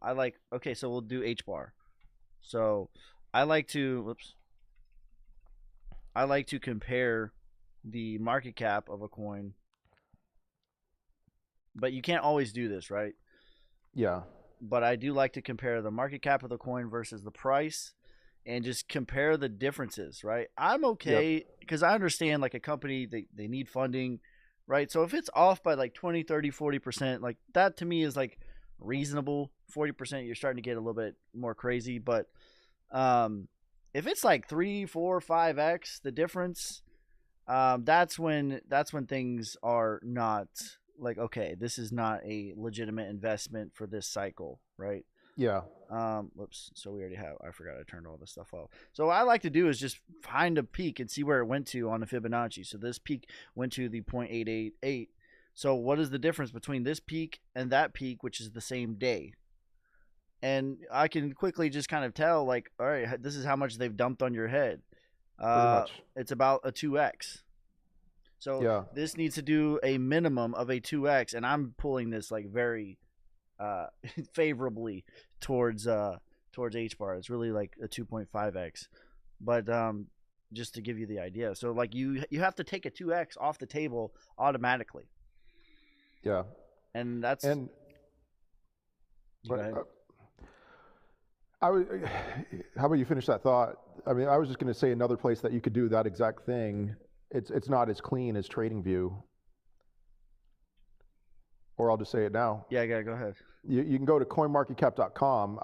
we'll do HBAR. So I like to compare the market cap of a coin, but you can't always do this, right? Yeah. But I do like to compare the market cap of the coin versus the price and just compare the differences, right? I'm okay because I understand like a company, they need funding, right? So if it's off by like 20, 30, 40%, like that to me is like reasonable. 40%, you're starting to get a little bit more crazy. But if it's like 3, 4, 5x the difference, that's when things are not like, okay, this is not a legitimate investment for this cycle, right? Yeah. Whoops. So we already have, I forgot I turned all this stuff off. So what I like to do is just find a peak and see where it went to on the Fibonacci. So this peak went to the 0.888. So what is the difference between this peak and that peak, which is the same day? And I can quickly just kind of tell, like, all right, this is how much they've dumped on your head. It's about a 2x. So this needs to do a minimum of a 2x, and I'm pulling this like very favorably towards HBAR. It's really like a 2.5x. But just to give you the idea. So like you have to take a 2x off the table automatically. Yeah. And that's go ahead. How about you finish that thought? I mean, I was just going to say another place that you could do that exact thing. It's not as clean as TradingView. Or I'll just say it now. Yeah, go ahead. You can go to coinmarketcap.com.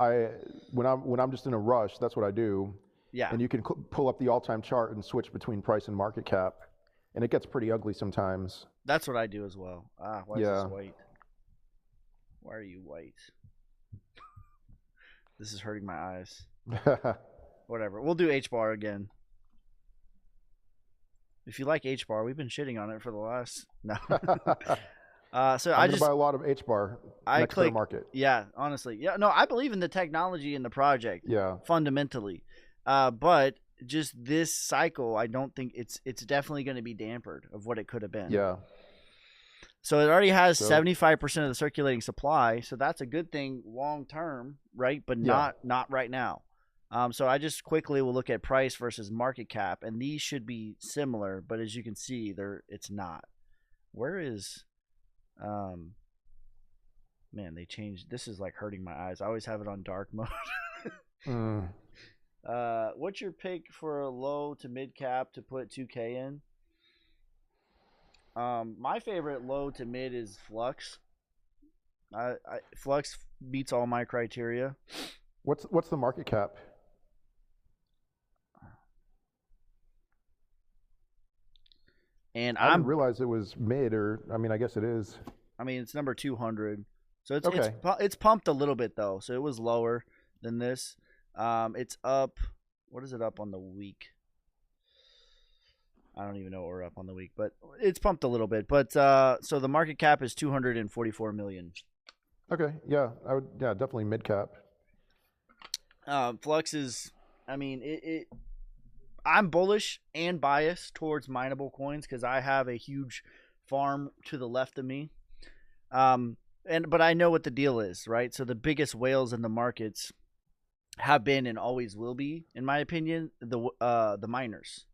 When I'm just in a rush, that's what I do. Yeah. And you can pull up the all-time chart and switch between price and market cap, and it gets pretty ugly sometimes. That's what I do as well. Why is this white? Why are you white? This is hurting my eyes. Whatever. We'll do H-bar again. If you like H-bar, we've been shitting on it for the last no. So I just buy a lot of H-bar next bear market. Yeah, honestly, yeah. No, I believe in the technology in the project. Yeah, fundamentally, but just this cycle, I don't think it's definitely going to be dampered of what it could have been. Yeah. So it already has 75% of the circulating supply, so that's a good thing long term, right? But not right now. So I just quickly will look at price versus market cap, and these should be similar, but as you can see, it's not. Where is man, they changed. This is like hurting my eyes. I always have it on dark mode. What's your pick for a low to mid cap to put 2K in? My favorite low to mid is Flux. Flux beats all my criteria. What's the market cap? And I didn't realize it was mid, or I mean, I guess it is. I mean, it's number 200, so okay. it's pumped a little bit though, so it was lower than this. It's up. What is it up on the week? I don't even know what we're up on the week, but it's pumped a little bit. But so the market cap is 244 million. Okay, yeah, definitely mid cap. Flux is, I mean, I'm bullish and biased towards mineable coins because I have a huge farm to the left of me. But I know what the deal is, right? So the biggest whales in the markets have been and always will be, in my opinion, the miners.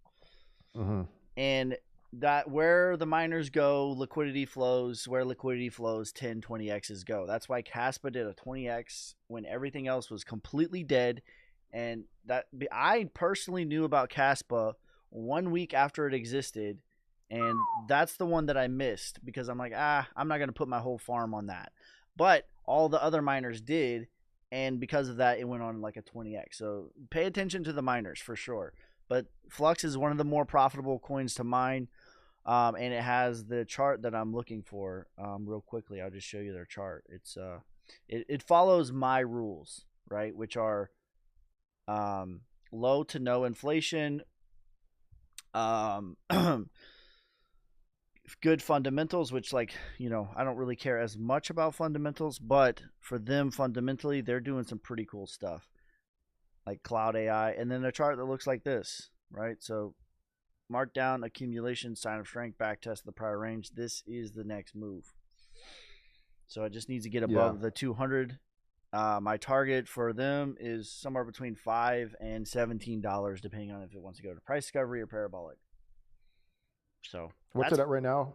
Mm-hmm. And that where the miners go, liquidity flows. Where liquidity flows, 10, 20x's go. That's why Caspa did a 20x when everything else was completely dead. And that I personally knew about Caspa 1 week after it existed, and that's the one that I missed because I'm like, I'm not going to put my whole farm on that. But all the other miners did, and because of that, it went on like a 20x. So pay attention to the miners for sure. But Flux is one of the more profitable coins to mine, and it has the chart that I'm looking for. Real quickly, I'll just show you their chart. It follows my rules, right, which are low to no inflation, good fundamentals, which, like, I don't really care as much about fundamentals, but for them fundamentally, they're doing some pretty cool stuff like cloud AI, and then a chart that looks like this, right? So markdown, accumulation, sign of strength, back test the prior range. This is the next move. So it just needs to get above the 200. My target for them is somewhere between $5 and $17, depending on if it wants to go to price discovery or parabolic. So what's it at right now?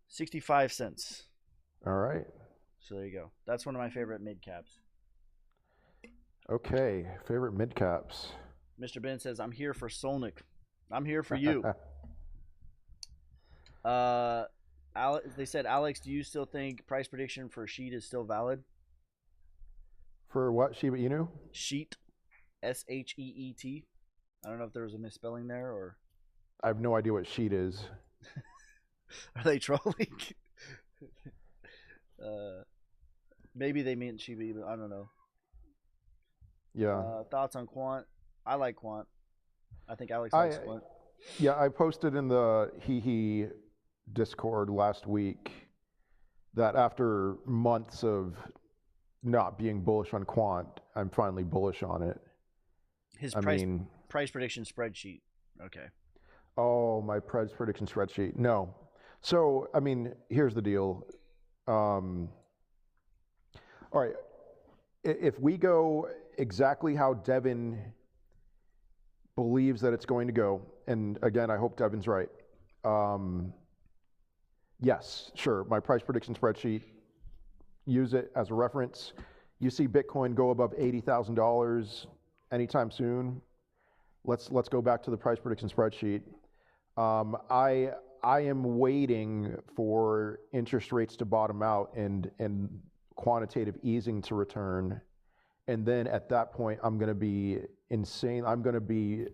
65 cents. All right. So there you go. That's one of my favorite mid caps. Okay, favorite mid caps. Mr. Ben says, "I'm here for Solnick. I'm here for you." They said, Alex, do you still think price prediction for Sheet is still valid? For what, Shiba Inu? Sheet, SHEET. I don't know if there was a misspelling there or. I have no idea what Sheet is. Are they trolling? Maybe they meant Shiba Inu. I don't know. Yeah. Thoughts on Quant? I like Quant. I think Alex likes Quant. Yeah, I posted in the Hee Discord last week that after months of not being bullish on Quant, I'm finally bullish on it. His price prediction spreadsheet. Okay. Oh, my price prediction spreadsheet. No. So, I mean, here's the deal. All right. If we go exactly how Devyn believes that it's going to go, and again, I hope Devyn's right. Yes, sure. My price prediction spreadsheet, use it as a reference. you see Bitcoin go above $80,000 anytime soon. Let's go back to the price prediction spreadsheet. I am waiting for interest rates to bottom out and quantitative easing to return, and then at that point I'm going to be insane. I'm going to be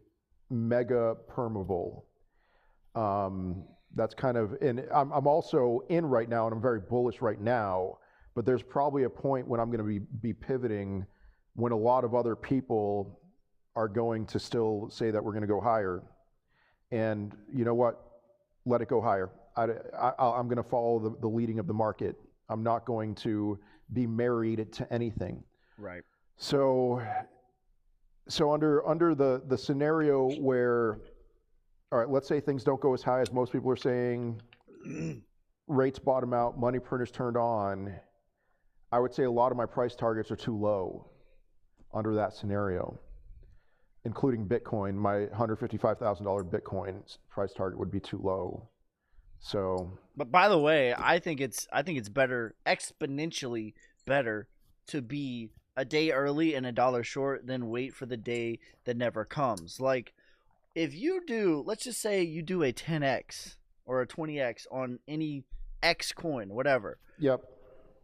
mega permeable. That's kind of, and I'm also in right now, and I'm very bullish right now. But there's probably a point when I'm going to be pivoting, when a lot of other people are going to still say that we're going to go higher. And you know what? Let it go higher. I'm going to follow the leading of the market. I'm not going to be married to anything. Right. So under the scenario where, all right, let's say things don't go as high as most people are saying, rates bottom out, money printers turned on, I would say a lot of my price targets are too low under that scenario, including Bitcoin. My $155,000 Bitcoin price target would be too low. So, but by the way, I think it's better, exponentially better, to be a day early and a dollar short than wait for the day that never comes. Like, if you do, let's just say you do a 10x or a 20x on any X coin, whatever. Yep.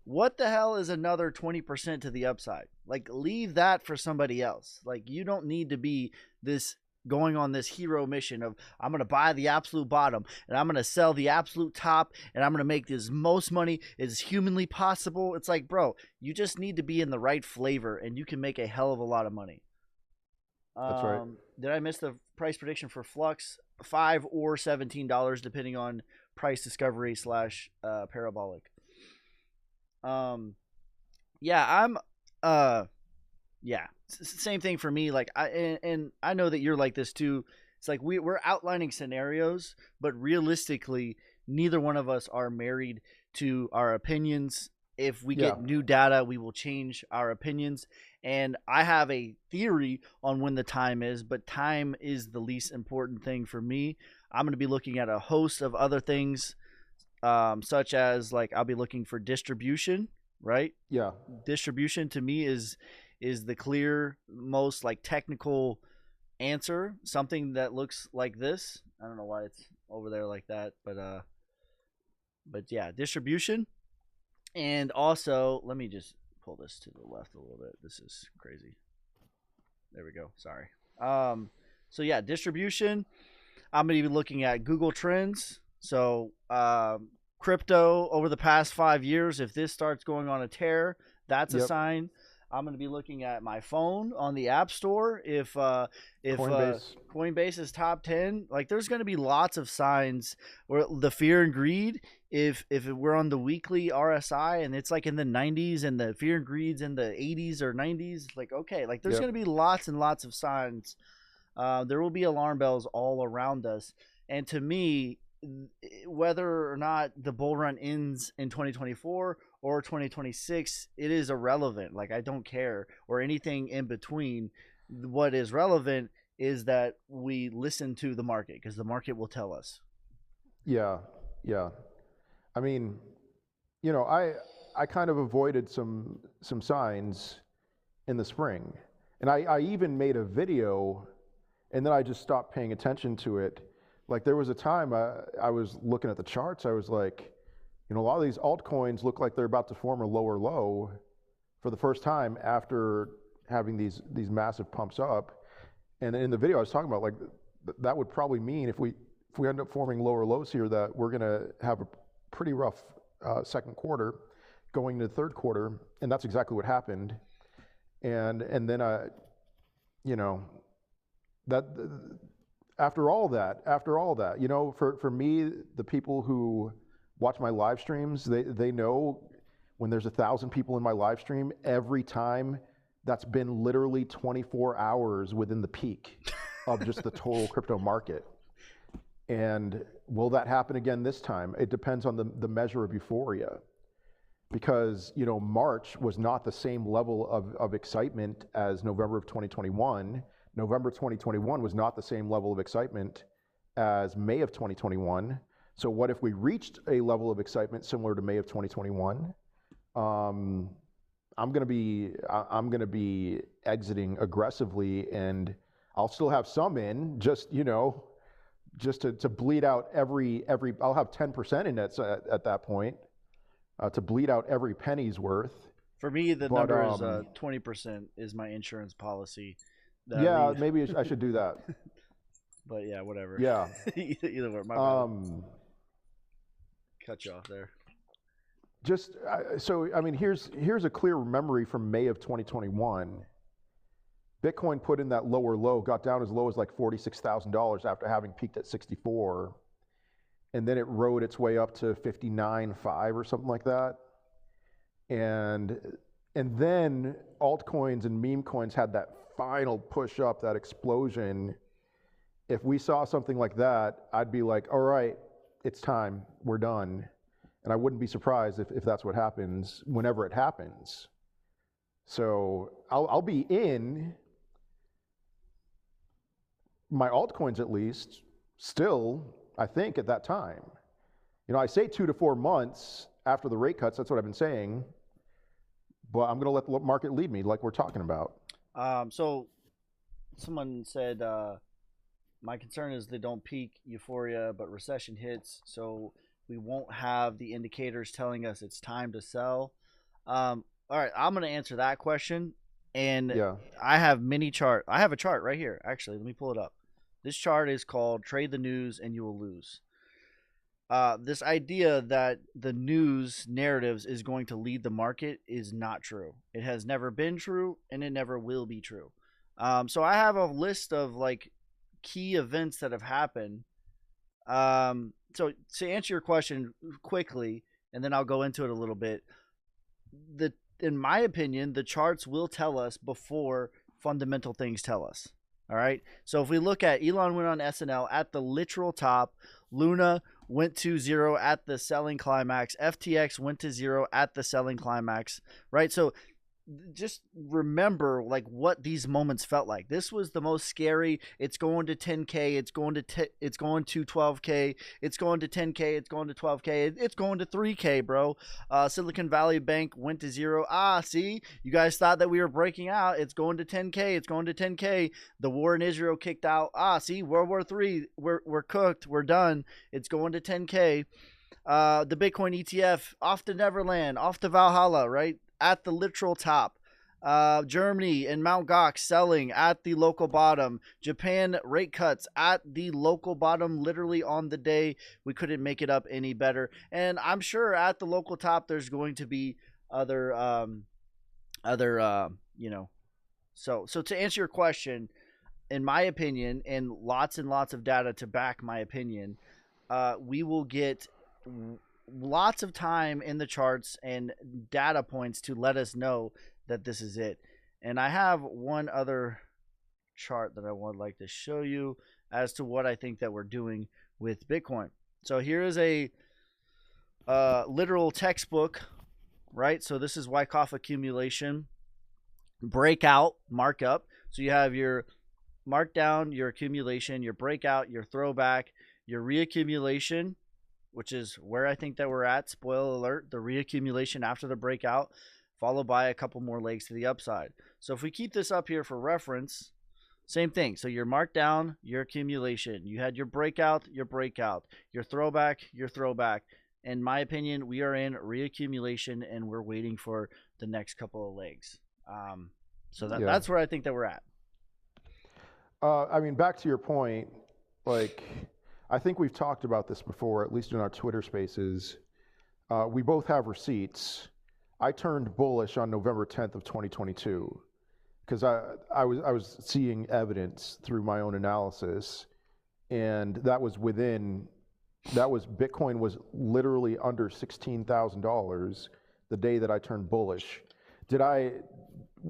What the hell is another 20% to the upside? Like, leave that for somebody else. Like, you don't need to be this going on this hero mission of, I'm going to buy the absolute bottom and I'm going to sell the absolute top and I'm going to make this most money as humanly possible. It's like, bro, you just need to be in the right flavor and you can make a hell of a lot of money. That's right. Did I miss the price prediction for Flux? $5 or $17, depending on price discovery / parabolic. Yeah, same thing for me. Like, I know that you're like this too. It's like we're outlining scenarios, but realistically, neither one of us are married to our opinions. If we get new data, we will change our opinions. And I have a theory on when the time is, but time is the least important thing for me. I'm going to be looking at a host of other things, such as, like, I'll be looking for distribution, right? Yeah. Distribution to me is the clear, most like technical answer. Something that looks like this. I don't know why it's over there like that, but yeah, distribution. And also, let me just pull this to the left a little bit. This is crazy. There we go. Sorry. So yeah, distribution. I'm going to be looking at Google Trends. So, crypto over the past 5 years, if this starts going on a tear, that's a sign. I'm going to be looking at my phone on the App Store. If Coinbase is top 10, like, there's going to be lots of signs. Or the fear and greed, if we're on the weekly RSI and it's like in the 90s and the fear and greed's in the 80s or 90s, like, okay, like, there's going to be lots and lots of signs. There will be alarm bells all around us. And to me, whether or not the bull run ends in 2024 or 2026, it is irrelevant. Like, I don't care, or anything in between. What is relevant is that we listen to the market, because the market will tell us. Yeah. I mean, you know, I kind of avoided some signs in the spring, and I even made a video, and then I just stopped paying attention to it. Like, there was a time I was looking at the charts. I was like, you know, a lot of these altcoins look like they're about to form a lower low for the first time after having these massive pumps up. And in the video I was talking about, like, that would probably mean if we end up forming lower lows here, that we're going to have a pretty rough second quarter going into the third quarter. And that's exactly what happened. And then you know, that after all that, you know, for me, the people who watch my live streams, they know when there's 1,000 people in my live stream, every time that's been literally 24 hours within the peak of just the total crypto market. And will that happen again this time? It depends on the measure of euphoria. Because, you know, March was not the same level of excitement as November of 2021. November 2021 was not the same level of excitement as May of 2021. So what if we reached a level of excitement similar to May of 2021? I'm gonna be exiting aggressively, and I'll still have some in, just just to bleed out every. I'll have 10% in it at that point, to bleed out every penny's worth. For me, the But number is 20% is my insurance policy that I yeah, leave. maybe I should do that. But yeah, whatever. Yeah. Either way, my bad. Cut you off there. So I mean, here's a clear memory from May of 2021. Bitcoin put in that lower low, got down as low as like $46,000 after having peaked at 64, and then it rode its way up to 59.5 or something like that. And then altcoins and meme coins had that final push up, that explosion. If we saw something like that, I'd be like, all right, it's time, we're done. And I wouldn't be surprised if that's what happens whenever it happens. So I'll be in my altcoins, at least, still, I think, at that time. I say 2 to 4 months after the rate cuts, that's what I've been saying, but I'm going to let the market lead me like we're talking about. So someone said, my concern is they don't peak euphoria, but recession hits, so we won't have the indicators telling us it's time to sell. All right, I'm going to answer that question. And yeah. I have a chart right here. Actually, let me pull it up. This chart is called Trade the News and You Will Lose. This idea that the news narratives is going to lead the market is not true. It has never been true, and it never will be true. So I have a list of like key events that have happened. So to answer your question quickly, and then I'll go into it a little bit. In my opinion, the charts will tell us before fundamental things tell us. All right. So if we look at Elon went on SNL at the literal top, Luna went to zero at the selling climax, FTX went to zero at the selling climax, right? So just remember like what these moments felt like. This was the most scary. It's going to 10K, it's going to 12K, it's going to 10K, it's going to 12K, it's going to 3K, bro. Silicon Valley Bank went to zero. See, you guys thought that we were breaking out. It's going to 10K, it's going to 10K. The war in Israel kicked out. See, World War III, we're cooked, we're done. It's going to 10K. The Bitcoin ETF off to Neverland, off to Valhalla, right? At the literal top. Germany and Mt. Gox selling at the local bottom. Japan rate cuts at the local bottom, literally on the day. We couldn't make it up any better. And I'm sure at the local top there's going to be other So to answer your question, in my opinion, and lots of data to back my opinion, we will get lots of time in the charts and data points to let us know that this is it. And I have one other chart that I would like to show you as to what I think that we're doing with Bitcoin. So here is a literal textbook, right? So this is Wyckoff accumulation, breakout, markup. So you have your markdown, your accumulation, your breakout, your throwback, your reaccumulation, which is where I think that we're at. Spoiler alert, the reaccumulation after the breakout, followed by a couple more legs to the upside. So if we keep this up here for reference, same thing. So your markdown, your accumulation. You had your breakout, your throwback, your throwback. In my opinion, we are in reaccumulation and we're waiting for the next couple of legs. That's where I think that we're at. I mean, back to your point, like, I think we've talked about this before, at least in our Twitter spaces. We both have receipts. I turned bullish on November 10th of 2022 because I was seeing evidence through my own analysis, and Bitcoin was literally under $16,000 the day that I turned bullish.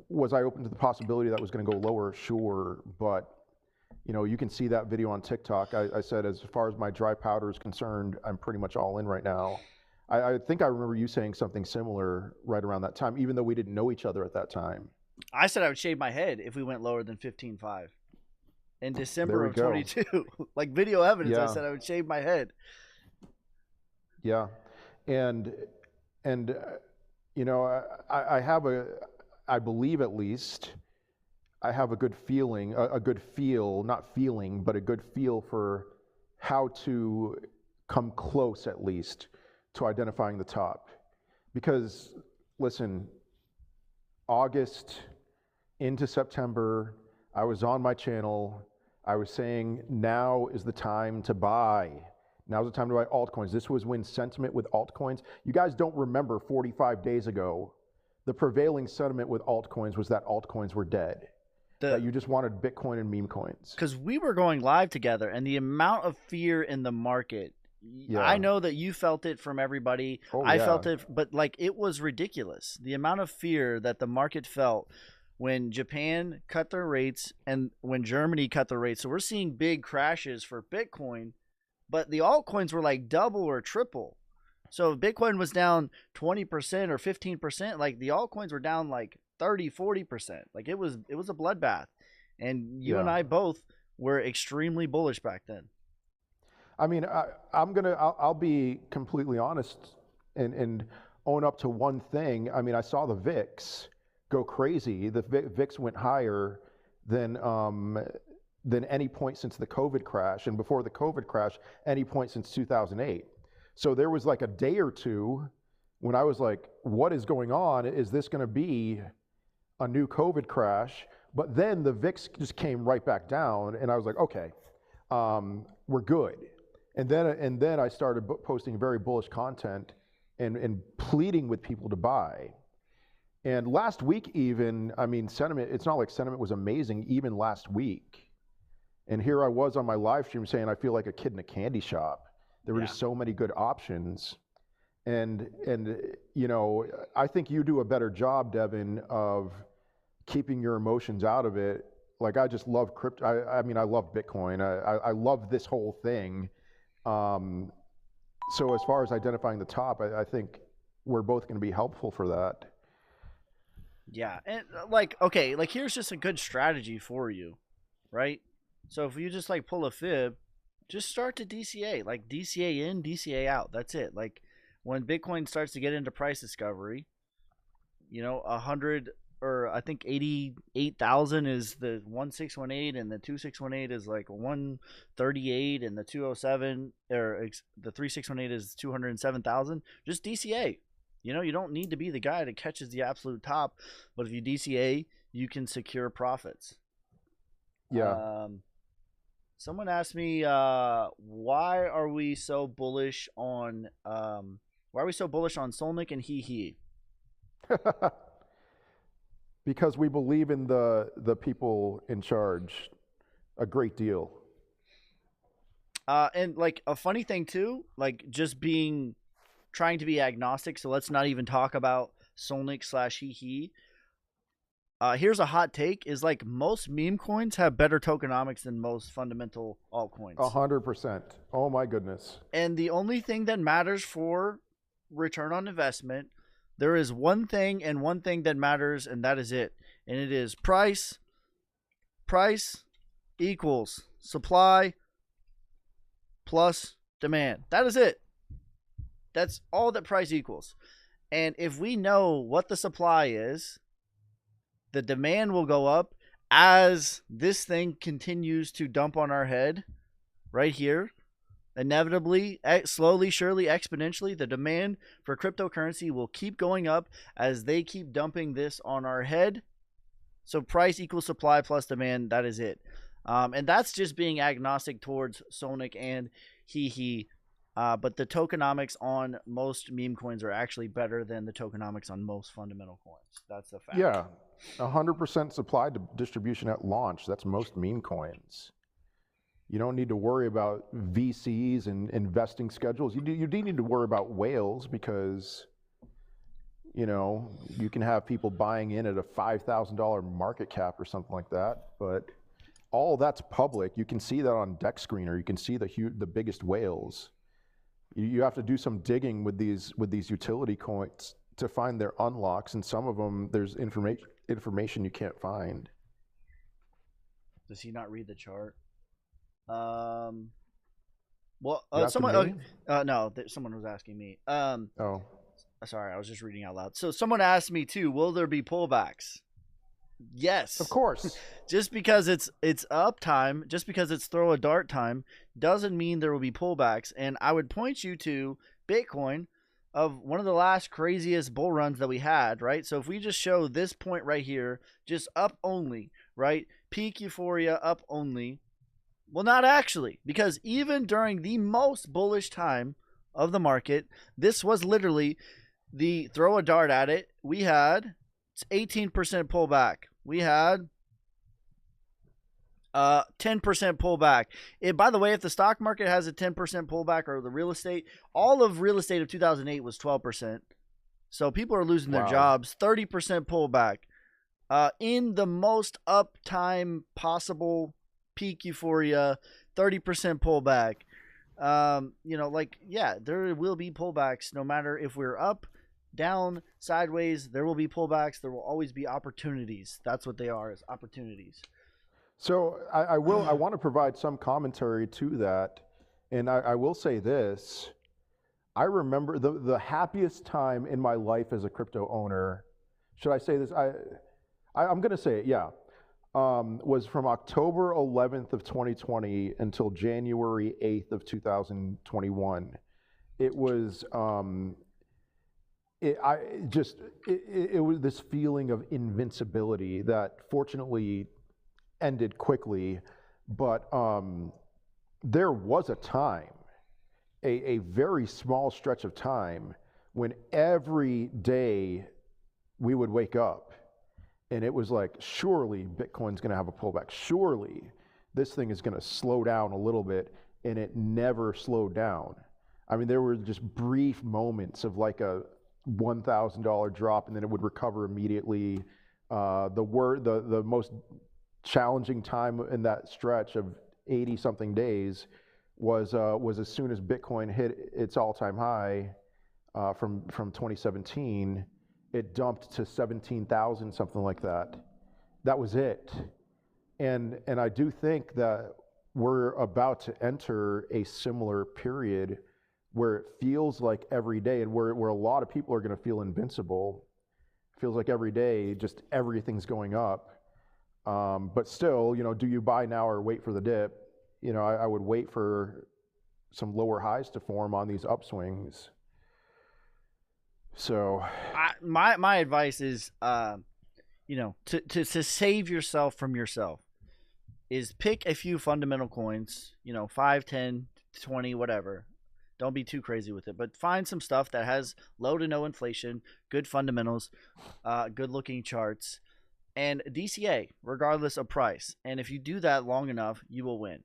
Was I open to the possibility that was going to go lower? Sure, but you can see that video on TikTok. I said, as far as my dry powder is concerned, I'm pretty much all in right now. I think I remember you saying something similar right around that time, even though we didn't know each other at that time. I said I would shave my head if we went lower than 15.5 in December of 22. Like video evidence, yeah. I said I would shave my head. Yeah, and You know, I have I believe at least, I have a good feeling, a good feel, not feeling, but a good feel for how to come close at least to identifying the top. Because, listen, August into September, I was on my channel. I was saying now is the time to buy. Now's the time to buy altcoins. This was when sentiment with altcoins, you guys don't remember 45 days ago, the prevailing sentiment with altcoins was that altcoins were dead. That you just wanted Bitcoin and meme coins. Because we were going live together, and the amount of fear in the market, Yeah. I know that you felt it from everybody. Oh, I yeah. felt it, but like it was ridiculous. The amount of fear that the market felt when Japan cut their rates and when Germany cut their rates. So we're seeing big crashes for Bitcoin, but the altcoins were like double or triple. So if Bitcoin was down 20% or 15%, like the altcoins were down like 30, 40%. Like it was a bloodbath. And you and I both were extremely bullish back then. I mean, I'll be completely honest and own up to one thing. I mean, I saw the VIX go crazy. The VIX went higher than any point since the COVID crash, and before the COVID crash, any point since 2008. So there was like a day or two when I was like, what is going on? Is this going to be a new COVID crash? But then the VIX just came right back down, and I was like, okay, we're good. And then I started posting very bullish content and pleading with people to buy. And last week even, I mean, sentiment, it's not like sentiment was amazing even last week. And here I was on my live stream saying I feel like a kid in a candy shop. There were just so many good options. And you know, I think you do a better job, Devyn, of keeping your emotions out of it. Like, I just love crypto. I mean, I love Bitcoin. I love this whole thing. So as far as identifying the top, I think we're both going to be helpful for that. Yeah. And like, okay, like here's just a good strategy for you, right? So if you just like pull a fib, just start to DCA, like DCA in, DCA out. That's it. Like when Bitcoin starts to get into price discovery, you know, 100 or I think 88,000 is the 1618 and the 2618 is like 138 and the 207 or the 3618 is 207,000. Just DCA. You know, you don't need to be the guy that catches the absolute top, but if you DCA, you can secure profits. Yeah. Someone asked me, why are we so bullish on Solnick and He? Because we believe in the people in charge a great deal. And like a funny thing too, like just trying to be agnostic. So let's not even talk about Solnick / He. Here's a hot take: is like most meme coins have better tokenomics than most fundamental altcoins. 100%. Oh my goodness. And the only thing that matters for return on investment, there is one thing and one thing that matters, and that is it. And it is price. Price equals supply plus demand. That is it. That's all that price equals. And if we know what the supply is, the demand will go up as this thing continues to dump on our head right here. Inevitably, slowly, surely, exponentially, the demand for cryptocurrency will keep going up as they keep dumping this on our head. So price equals supply plus demand. That is it. And that's just being agnostic towards Solnick and He. But the tokenomics on most meme coins are actually better than the tokenomics on most fundamental coins. That's the fact. Yeah, 100% supply to distribution at launch. That's most meme coins. You don't need to worry about VCs and investing schedules. You do need to worry about whales because, you know, you can have people buying in at a $5,000 market cap or something like that. But all that's public. You can see that on Deck Screener. You can see the biggest whales. You have to do some digging with these utility coins to find their unlocks, and some of them there's information you can't find. Does he not read the chart? Well, no, someone was asking me. Oh, Sorry, I was just reading out loud. So someone asked me too, will there be pullbacks? Of Yes. course. Just because it's up time, just because it's throw a dart time, doesn't mean there will be pullbacks. And I would point you to Bitcoin of one of the last craziest bull runs that we had, right? So if we just show this point right here, just up only, right? Peak euphoria up only. Well, not actually, because even during the most bullish time of the market, this was literally the throw a dart at it. We had 18% pullback. We had 10% pullback. By the way, if the stock market has a 10% pullback, or the real estate, all of real estate of 2008 was 12%. So people are losing their jobs. 30% pullback. In the most uptime possible, peak euphoria, 30% pullback. There will be pullbacks no matter if we're up, down, sideways. There will be pullbacks. There will always be opportunities. That's what they are, is opportunities. So I want to provide some commentary to that, and I will say this. I remember the happiest time in my life as a crypto owner. Should I say this? I'm going to say it, yeah. Was from October 11th of 2020 until January 8th of 2021. It was it was this feeling of invincibility that fortunately ended quickly, but there was a time, a very small stretch of time, when every day we would wake up and it was like, surely Bitcoin's going to have a pullback. Surely this thing is going to slow down a little bit, and it never slowed down. I mean, there were just brief moments of like a $1,000 drop, and then it would recover immediately. The most challenging time in that stretch of 80 something days was as soon as Bitcoin hit its all-time high from 2017. It dumped to 17,000, something like that. That was it. And I do think that we're about to enter a similar period where it feels like every day, and where a lot of people are going to feel invincible. Feels like every day, just everything's going up. But still, do you buy now or wait for the dip? I would wait for some lower highs to form on these upswings. So my advice is, to save yourself from yourself, is pick a few fundamental coins, 5, 10, 20, whatever. Don't be too crazy with it, but find some stuff that has low to no inflation, good fundamentals, good looking charts, and DCA regardless of price. And if you do that long enough, you will win.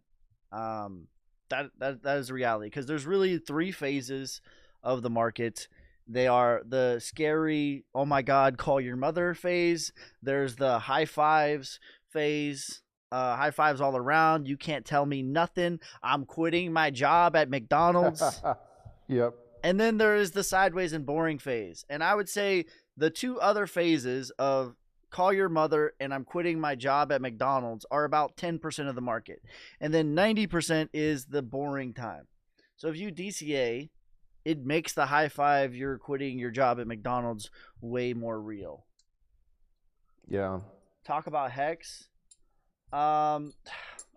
That is the reality, because there's really 3 phases of the market. They are the scary, oh my God, call your mother phase. There's the high fives phase. High fives all around. You can't tell me nothing. I'm quitting my job at McDonald's. Yep. And then there is the sideways and boring phase. And I would say the 2 other phases of call your mother and I'm quitting my job at McDonald's are about 10% of the market. And then 90% is the boring time. So if you DCA, it makes the high five, you're quitting your job at McDonald's, way more real. Yeah. Talk about Hex. I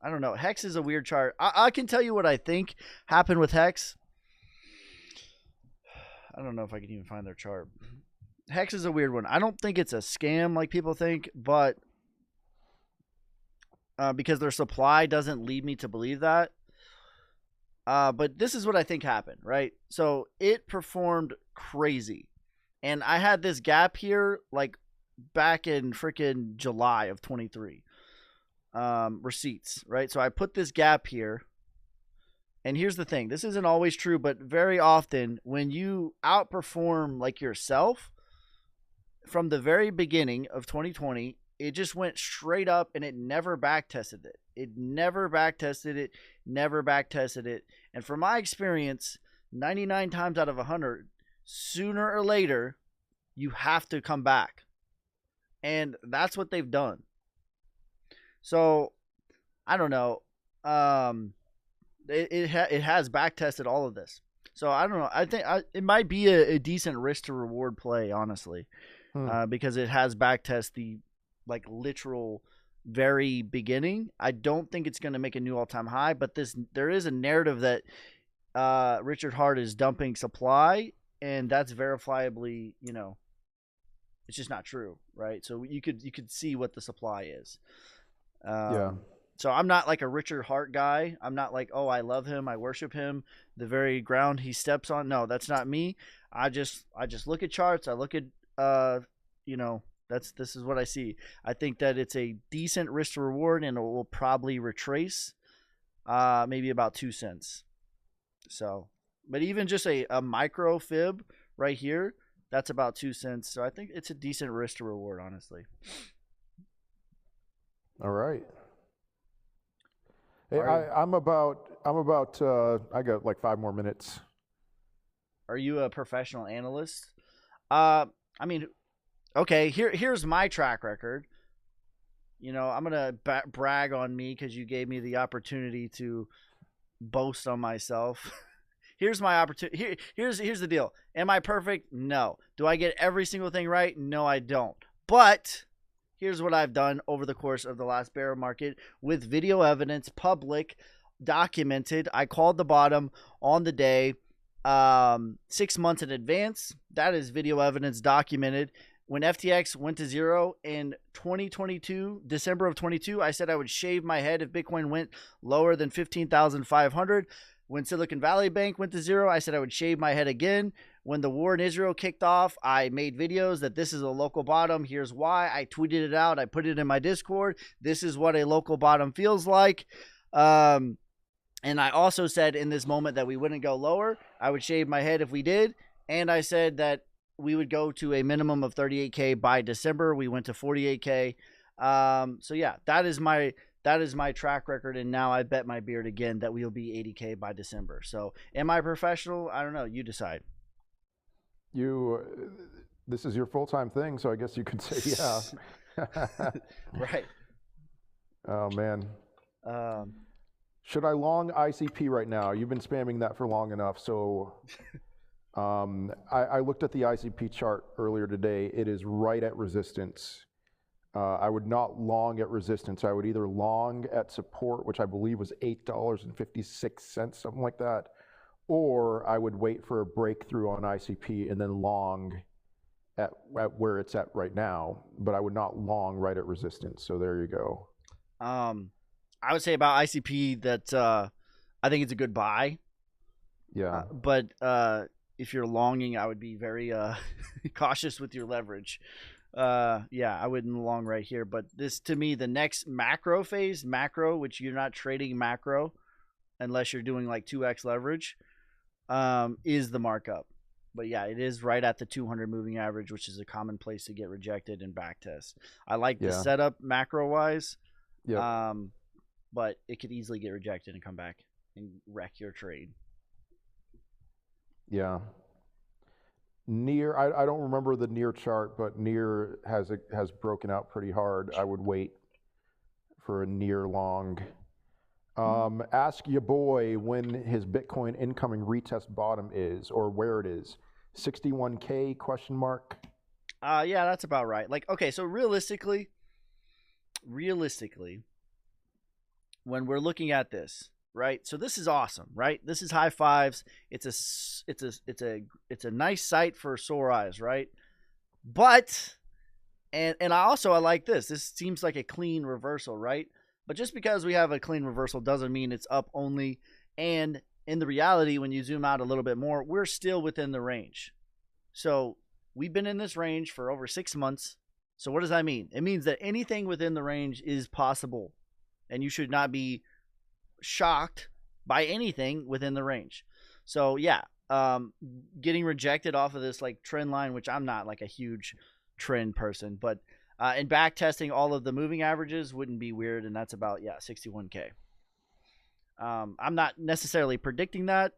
don't know. Hex is a weird chart. I can tell you what I think happened with Hex. I don't know if I can even find their chart. Hex is a weird one. I don't think it's a scam like people think, but because their supply doesn't lead me to believe that. But this is what I think happened, right? So it performed crazy. And I had this gap here like back in freaking July of 23. Receipts, right? So I put this gap here. And here's the thing. This isn't always true, but very often when you outperform like yourself from the very beginning of 2020, it just went straight up and it never back tested it. It never back tested it, never back tested it. And from my experience, 99 times out of 100, sooner or later, you have to come back. And that's what they've done. So, I don't know. It has back tested all of this. So I don't know. I think it might be a decent risk to reward play, honestly, Hmm. because it has backtest the like literal very beginning. I don't think it's going to make a new all time high, but there is a narrative that Richard Hart is dumping supply, and that's verifiably, it's just not true, right? So you could see what the supply is. Yeah. So I'm not like a Richard Hart guy. I'm not like, oh, I love him, I worship him, the very ground he steps on. No, that's not me. I just look at charts. I look at you know, this is what I see. I think that it's a decent risk to reward, and it will probably retrace, maybe about 2 cents. So, but even just a micro fib right here, that's about 2 cents. So I think it's a decent risk to reward, honestly. All right. Hey, Are I got like 5 more minutes. are you a professional analyst? I mean, okay. Here's my track record. I'm gonna brag on me because you gave me the opportunity to boast on myself. Here's my opportunity. Here's the deal. Am I perfect? No. Do I get every single thing right? No, I don't. But here's what I've done over the course of the last bear market with video evidence, public, documented. I called the bottom on the day, 6 months in advance. That is video evidence documented. When FTX went to zero in 2022, December of 22, I said I would shave my head if Bitcoin went lower than 15,500. When Silicon Valley Bank went to zero, I said I would shave my head again. When the war in Israel kicked off, I made videos that this is a local bottom. Here's why. I tweeted it out. I put it in my Discord. This is what a local bottom feels like. And I also said in this moment that we wouldn't go lower. I would shave my head if we did. And I said that we would go to a minimum of 38K by December. We went to 48K. So yeah, that is my track record, and now I bet my beard again that we'll be 80K by December. So, am I professional? I don't know. You decide. This is your full-time thing, so I guess you could say yeah. Right. Oh man. Um, Should I long ICP right now? You've been spamming that for long enough. So I looked at the ICP chart earlier today. It is right at resistance. I would not long at resistance. I would either long at support, which I believe was $8.56, something like that, or I would wait for a breakthrough on ICP and then long at where it's at right now. But I would not long right at resistance. So there you go. I would say about ICP that I think it's a good buy. Yeah. But if you're longing, I would be very cautious with your leverage. Yeah, I wouldn't long right here. But this, to me, the next macro phase, which you're not trading macro unless you're doing like 2x leverage, is the markup. But yeah, it is right at the 200 moving average, which is a common place to get rejected and backtest. I like the setup macro wise. Yeah. But it could easily get rejected and come back and wreck your trade. Yeah. Near, I don't remember the near chart, but near has broken out pretty hard. I would wait for a near long. Ask your boy when his Bitcoin incoming retest bottom is, or where it is. 61K question mark. Yeah, that's about right. Like, okay, so realistically, when we're looking at this, right? So this is awesome, right? This is high fives. It's a nice sight for sore eyes, right? But and I like this. This seems like a clean reversal, right? But just because we have a clean reversal doesn't mean it's up only. And in the reality, when you zoom out a little bit more, we're still within the range. So we've been in this range for over 6 months. So what does that mean? It means that anything within the range is possible. And you should not be shocked by anything within the range. So yeah, getting rejected off of this like trend line, which I'm not like a huge trend person, but and back testing all of the moving averages wouldn't be weird, and that's about 61K. I'm not necessarily predicting that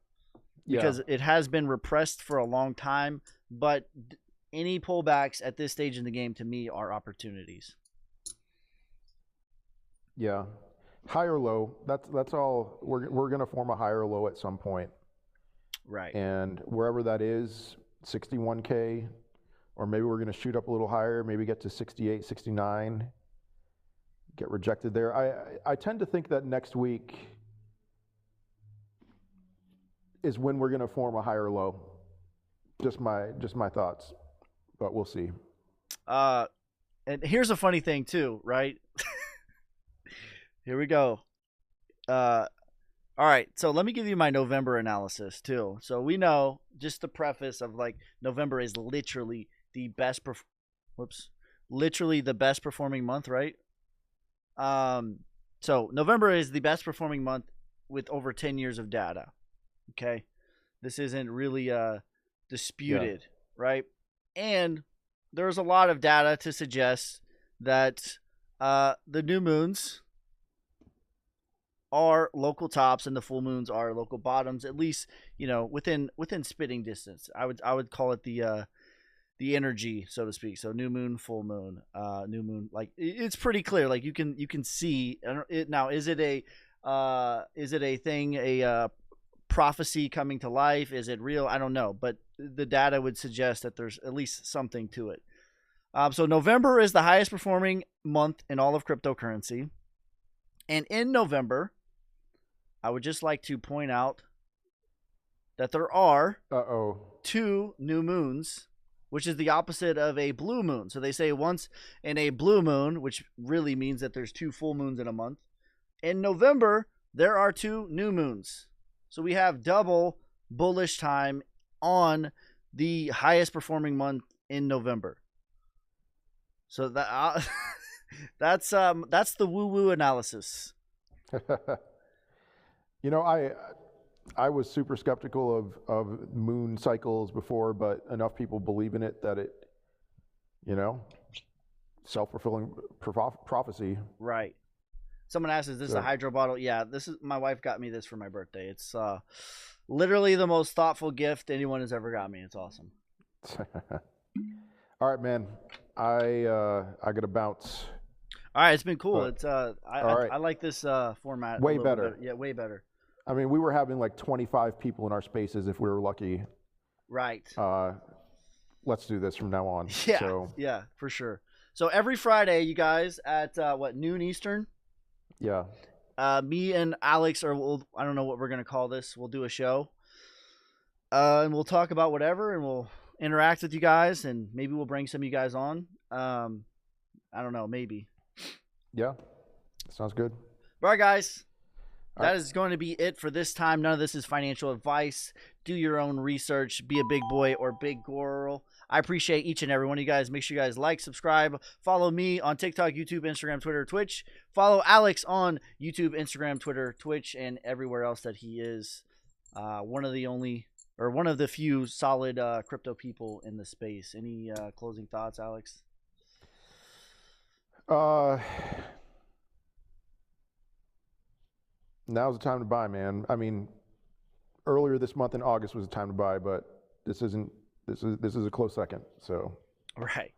because it has been repressed for a long time, but any pullbacks at this stage in the game to me are opportunities. Yeah, high or low. That's all. We're gonna form a high or low at some point. Right. And wherever that is, 61K, or maybe we're going to shoot up a little higher, maybe get to 68, 69, get rejected there. I tend to think that next week is when we're going to form a higher low. Just my thoughts, but we'll see. And here's a funny thing too, right? Here we go. All right, so let me give you my November analysis too. So we know, just the preface of like, November is literally the best. Literally the best performing month, right? So November is the best performing month with over 10 years of data. Okay, this isn't really disputed, right? And there's a lot of data to suggest that the new moons are local tops and the full moons are local bottoms, at least, within spitting distance. I would call it the energy, so to speak. So new moon, full moon, new moon, like it's pretty clear. Like you can see it now. Is it a thing, a prophecy coming to life? Is it real? I don't know, but the data would suggest that there's at least something to it. So November is the highest performing month in all of cryptocurrency. And in November, I would just like to point out that there are 2 new moons, which is the opposite of a blue moon. So they say once in a blue moon, which really means that there's 2 full moons in a month. In November, there are 2 new moons. So we have double bullish time on the highest performing month in November. So that that's the woo-woo analysis. I was super skeptical of moon cycles before, but enough people believe in it that it, self-fulfilling prophecy. Right. Someone asked, is this a hydro bottle? Yeah, my wife got me this for my birthday. It's literally the most thoughtful gift anyone has ever got me. It's awesome. All right, man. I got to bounce. All right, it's been cool. It's I like this format. Way better. Yeah, way better. I mean, we were having like 25 people in our spaces if we were lucky. Right. Let's do this from now on. Yeah. Yeah, for sure. So every Friday, you guys, at noon Eastern? Yeah. Me and Alex, I don't know what we're gonna call this. We'll do a show, and we'll talk about whatever, and we'll interact with you guys, and maybe we'll bring some of you guys on. I don't know, maybe. Yeah, sounds good. All right, guys. That is going to be it for this time. None of this is financial advice. Do your own research. Be a big boy or big girl. I appreciate each and every one of you guys. Make sure you guys like, subscribe, follow me on TikTok, YouTube, Instagram, Twitter, Twitch. Follow Alex on YouTube, Instagram, Twitter, Twitch, and everywhere else that he is. One of the few solid crypto people in the space. Any closing thoughts, Alex? Now's the time to buy, man. I mean, earlier this month in August was the time to buy, but this is a close second. So. Right.